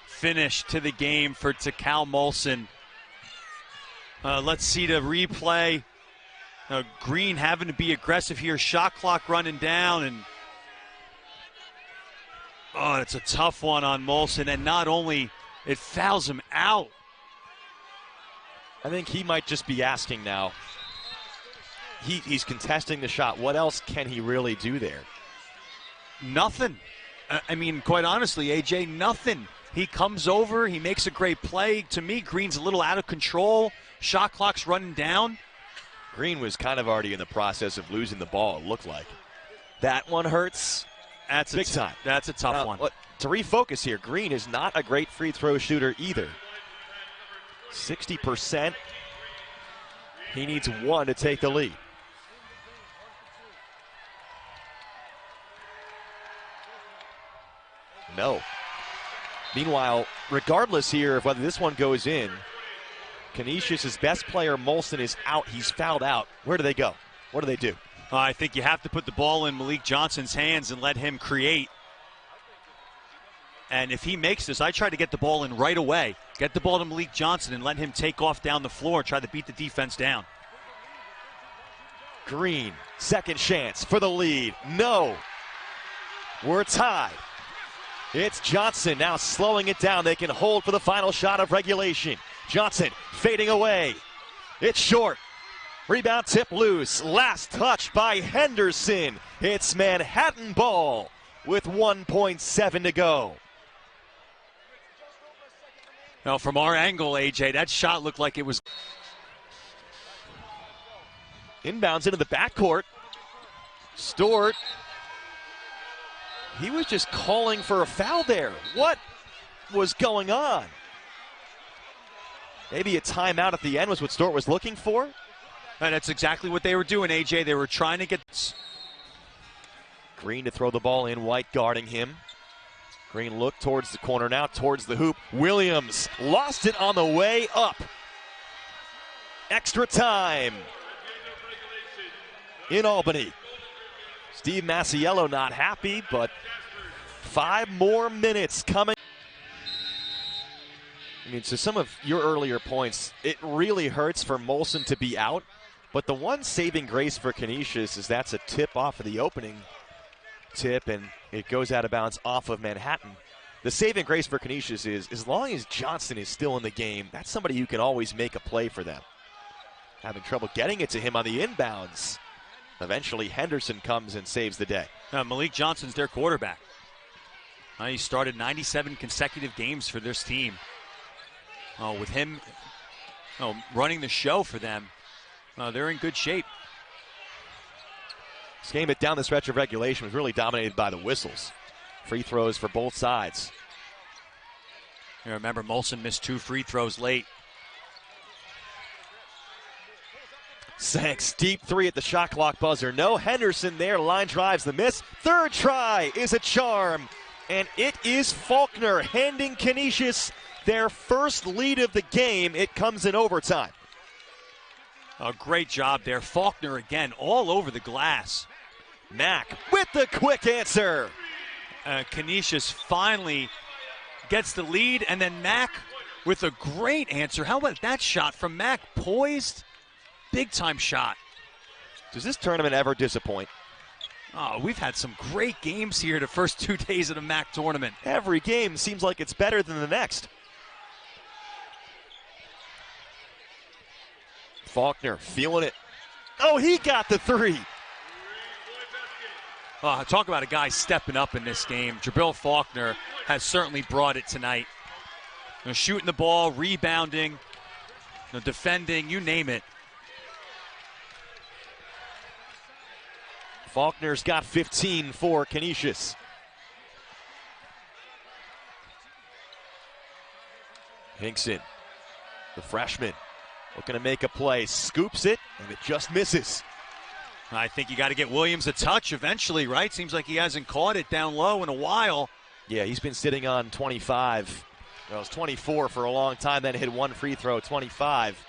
finish to the game for Takal Molson. Let's see the replay. Green having to be aggressive here. Shot clock running down. And it's a tough one on Molson. And not only it fouls him out. I think he might just be asking now. He's contesting the shot. What else can he really do there? Nothing. I mean, quite honestly, AJ, nothing. He comes over. He makes a great play. To me, Green's a little out of control. Shot clock's running down. Green was kind of already in the process of losing the ball, it looked like. That one hurts. That's big time. That's a tough one. To refocus here, Green is not a great free throw shooter either. 60%. He needs one to take the lead. No. Meanwhile, regardless here of whether this one goes in, Canisius' best player, Molson, is out. He's fouled out. Where do they go? What do they do? I think you have to put the ball in Malik Johnson's hands and let him create. And if he makes this, I try to get the ball in right away. Get the ball to Malik Johnson and let him take off down the floor and try to beat the defense down. Green, second chance for the lead. No. We're tied. It's Johnson now slowing it down. They can hold for the final shot of regulation. Johnson fading away. It's short. Rebound tip loose. Last touch by Henderson. It's Manhattan ball with 1.7 to go. Now, from our angle, AJ, that shot looked like it was. Inbounds into the backcourt. Stewart. He was just calling for a foul there. What was going on? Maybe a timeout at the end was what Stewart was looking for. And that's exactly what they were doing, AJ. They were trying to get. Green to throw the ball in, White guarding him. Green looked towards the corner now, towards the hoop. Williams lost it on the way up. Extra time in Albany. Steve Masiello not happy, but 5 more minutes coming. I mean, to some of your earlier points, it really hurts for Molson to be out, but the one saving grace for Canisius is that's a tip off of the opening tip, and it goes out of bounds off of Manhattan. The saving grace for Canisius is, as long as Johnson is still in the game, that's somebody who can always make a play for them. Having trouble getting it to him on the inbounds. Eventually, Henderson comes and saves the day. Malik Johnson's their quarterback. He started 97 consecutive games for this team. With him running the show for them, they're in good shape. This game down the stretch of regulation was really dominated by the whistles. Free throws for both sides. You remember, Molson missed 2 free throws late. Sanks, deep 3 at the shot clock buzzer. No Henderson there. Line drives the miss. Third try is a charm. And it is Faulkner handing Canisius their first lead of the game. It comes in overtime. A great job there. Faulkner again all over the glass. Mack with the quick answer. Canisius finally gets the lead, and then Mack with a great answer. How about that shot from Mack? Poised, big-time shot. Does this tournament ever disappoint? Oh, we've had some great games here the first 2 days of the MAC tournament. Every game seems like it's better than the next. Faulkner feeling it. Oh, he got the 3. Talk about a guy stepping up in this game. Jibreel Faulkner has certainly brought it tonight. Shooting the ball, rebounding, defending, you name it. Faulkner's got 15 for Canisius. Hinkson, the freshman, looking to make a play. Scoops it, and it just misses. I think you got to get Williams a touch eventually, right? Seems like he hasn't caught it down low in a while. Yeah, he's been sitting on 25. Well, it was 24 for a long time, then hit 1 free throw, 25.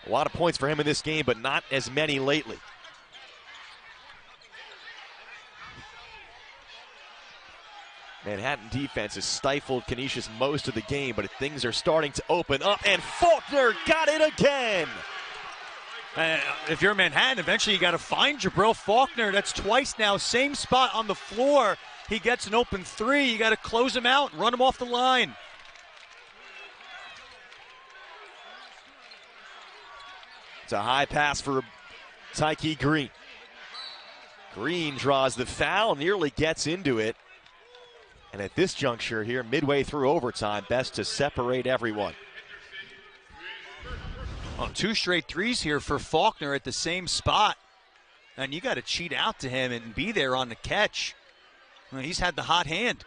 A lot of points for him in this game, but not as many lately. Manhattan defense has stifled Canisius most of the game, but things are starting to open up, and Faulkner got it again. If you're Manhattan, eventually you got to find Jibreel Faulkner. That's twice now, same spot on the floor. He gets an open 3. You got to close him out and run him off the line. It's a high pass for Tyke Green. Green draws the foul, nearly gets into it. And at this juncture here, midway through overtime, best to separate everyone. 2 straight threes here for Faulkner at the same spot. and you got to cheat out to him and be there on the catch. Well, he's had the hot hand.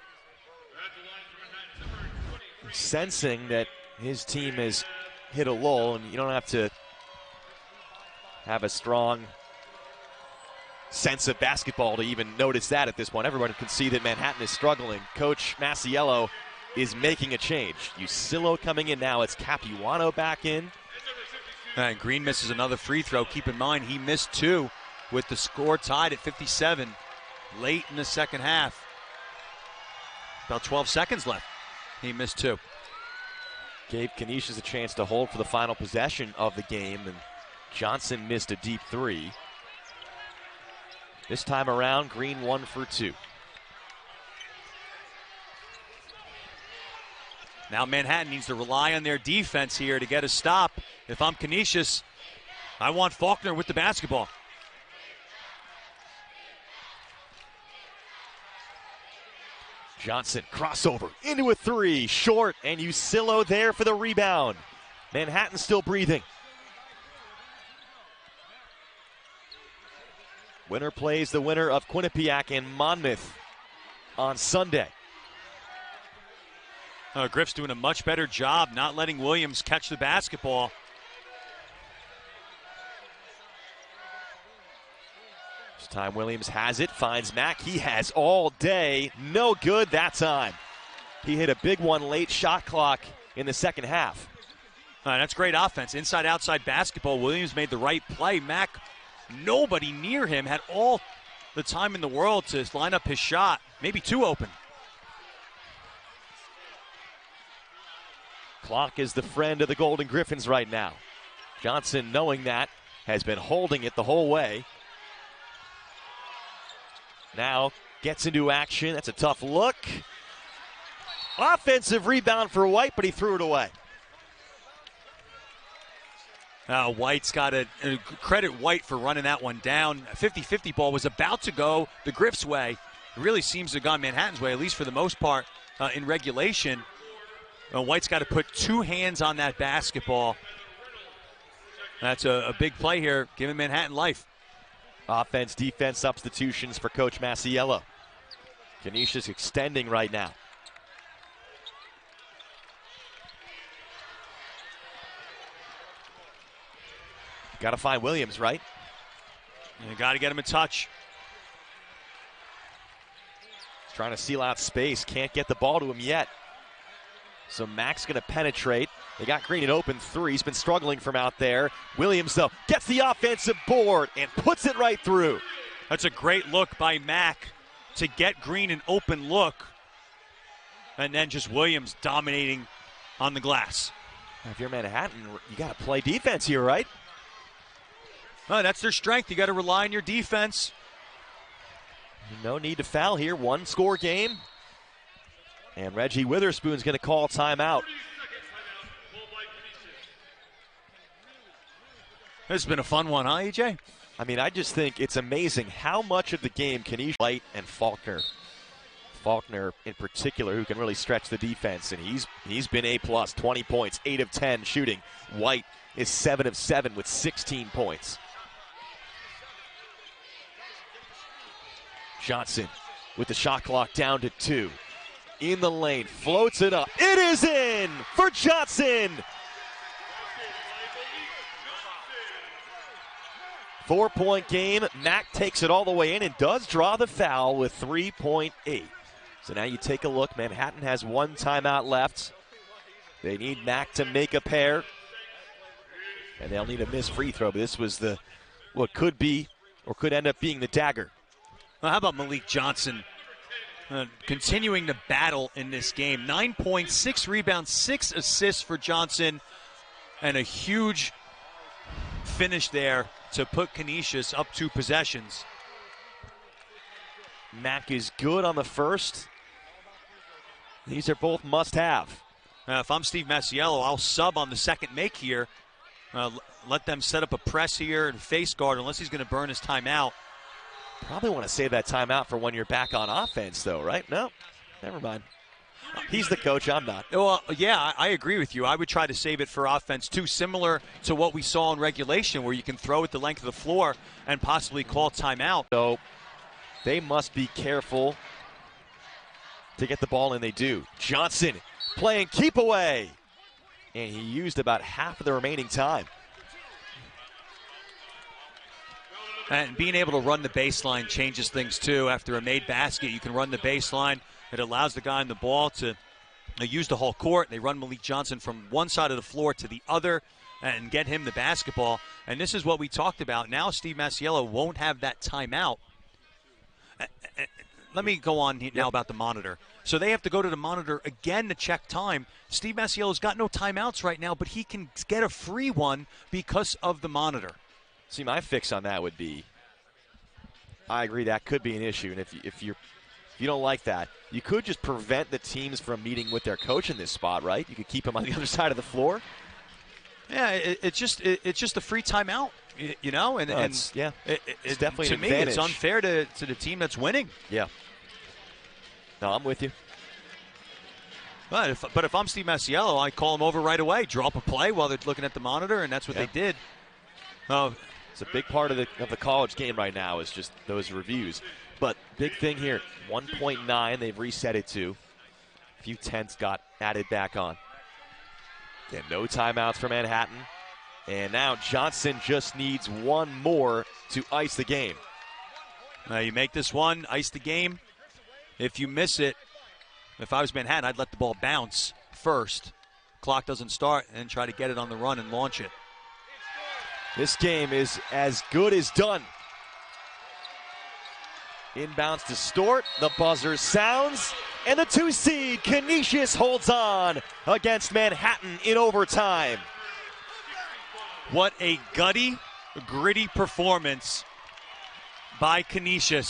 Sensing that his team has hit a lull, and you don't have to have a strong sense of basketball to even notice that at this point. Everyone can see that Manhattan is struggling. Coach Masiello is making a change. Usillo coming in now. It's Capuano back in. And Green misses another free throw. Keep in mind, he missed 2 with the score tied at 57 late in the second half. About 12 seconds left. He missed 2. Gave Canisius a chance to hold for the final possession of the game, and Johnson missed a deep 3. This time around, Green 1 for 2. Now Manhattan needs to rely on their defense here to get a stop. If I'm Canisius, I want Faulkner with the basketball. Johnson, crossover, into a 3, short, and Usillo there for the rebound. Manhattan still breathing. Winner plays the winner of Quinnipiac and Monmouth on Sunday. Griff's doing a much better job not letting Williams catch the basketball. This time Williams has it, finds Mack. He has all day. No good that time. He hit a big one late, shot clock in the second half. That's great offense. Inside-outside basketball. Williams made the right play. Mack, nobody near him, had all the time in the world to line up his shot. Maybe 2 open. Clock is the friend of the Golden Griffins right now. Johnson, knowing that, has been holding it the whole way. Now gets into action. That's a tough look. Offensive rebound for White, but he threw it away. White's got to credit White for running that one down. A 50-50 ball was about to go the Griff's way. It really seems to have gone Manhattan's way, at least for the most part, in regulation. White's got to put 2 hands on that basketball. That's a big play here, giving Manhattan life. Offense, defense substitutions for Coach Masiello. Canisius extending right now. Got to find Williams, right? You got to get him a touch. He's trying to seal out space. Can't get the ball to him yet. So Mack's going to penetrate. They got Green an open 3. He's been struggling from out there. Williams, though, gets the offensive board and puts it right through. That's a great look by Mack to get Green an open look. And then just Williams dominating on the glass. If you're Manhattan, you got to play defense here, right? That's their strength. You got to rely on your defense. No need to foul here. 1-score game. And Reggie Witherspoon's going to call timeout. This has been a fun one, huh, EJ? I mean, I just think it's amazing how much of the game Canisius, White, and Faulkner. Faulkner in particular, who can really stretch the defense, and he's been A+, 20 points, 8 of 10 shooting. White is 7 of 7 with 16 points. Johnson with the shot clock down to 2. In the lane, floats it up. It is in for Johnson. 4-point game. Mack takes it all the way in and does draw the foul with 3.8. So now you take a look. Manhattan has 1 timeout left. They need Mack to make a pair. And they'll need a missed free throw. But this was what could be or could end up being the dagger. Well, how about Malik Johnson? Continuing to battle in this game. 9 points, 6 rebounds, 6 assists for Johnson, and a huge finish there to put Canisius up 2 possessions. Mack is good on the first. These are both must-have. If I'm Steve Masiello, I'll sub on the second make here. Let them set up a press here and face guard unless he's going to burn his timeout. Probably want to save that timeout for when you're back on offense, though, right? No, never mind. He's the coach, I'm not. Well, yeah, I agree with you. I would try to save it for offense, too, similar to what we saw in regulation, where you can throw it the length of the floor and possibly call timeout. So they must be careful to get the ball, and they do. Johnson playing keep away, and he used about half of the remaining time. And being able to run the baseline changes things, too. After a made basket, you can run the baseline. It allows the guy in the ball to use the whole court. They run Malik Johnson from one side of the floor to the other and get him the basketball. And this is what we talked about. Now Steve Masiello won't have that timeout. Let me go on now about the monitor. So they have to go to the monitor again to check time. Steve Masiello's got no timeouts right now, but he can get a free one because of the monitor. See, my fix on that would be, I agree that could be an issue. And if you don't like that, you could just prevent the teams from meeting with their coach in this spot, right? You could keep him on the other side of the floor. Yeah, it's just a free timeout, you know. And it's definitely to an me, advantage. it's unfair to the team that's winning. Yeah. No, I'm with you. But if I'm Steve Masiello, I call him over right away, draw up a play while they're looking at the monitor, and that's what they did. It's a big part of the college game right now is just those reviews. But big thing here, 1.9 they've reset it to. A few tenths got added back on. Again, no timeouts for Manhattan. And now Johnson just needs one more to ice the game. You make this one, ice the game. If you miss it, if I was Manhattan, I'd let the ball bounce first. Clock doesn't start, and then try to get it on the run and launch it. This game is as good as done. Inbounds to Stort. The buzzer sounds. And the 2 seed, Canisius, holds on against Manhattan in overtime. What a gutty, gritty performance by Canisius.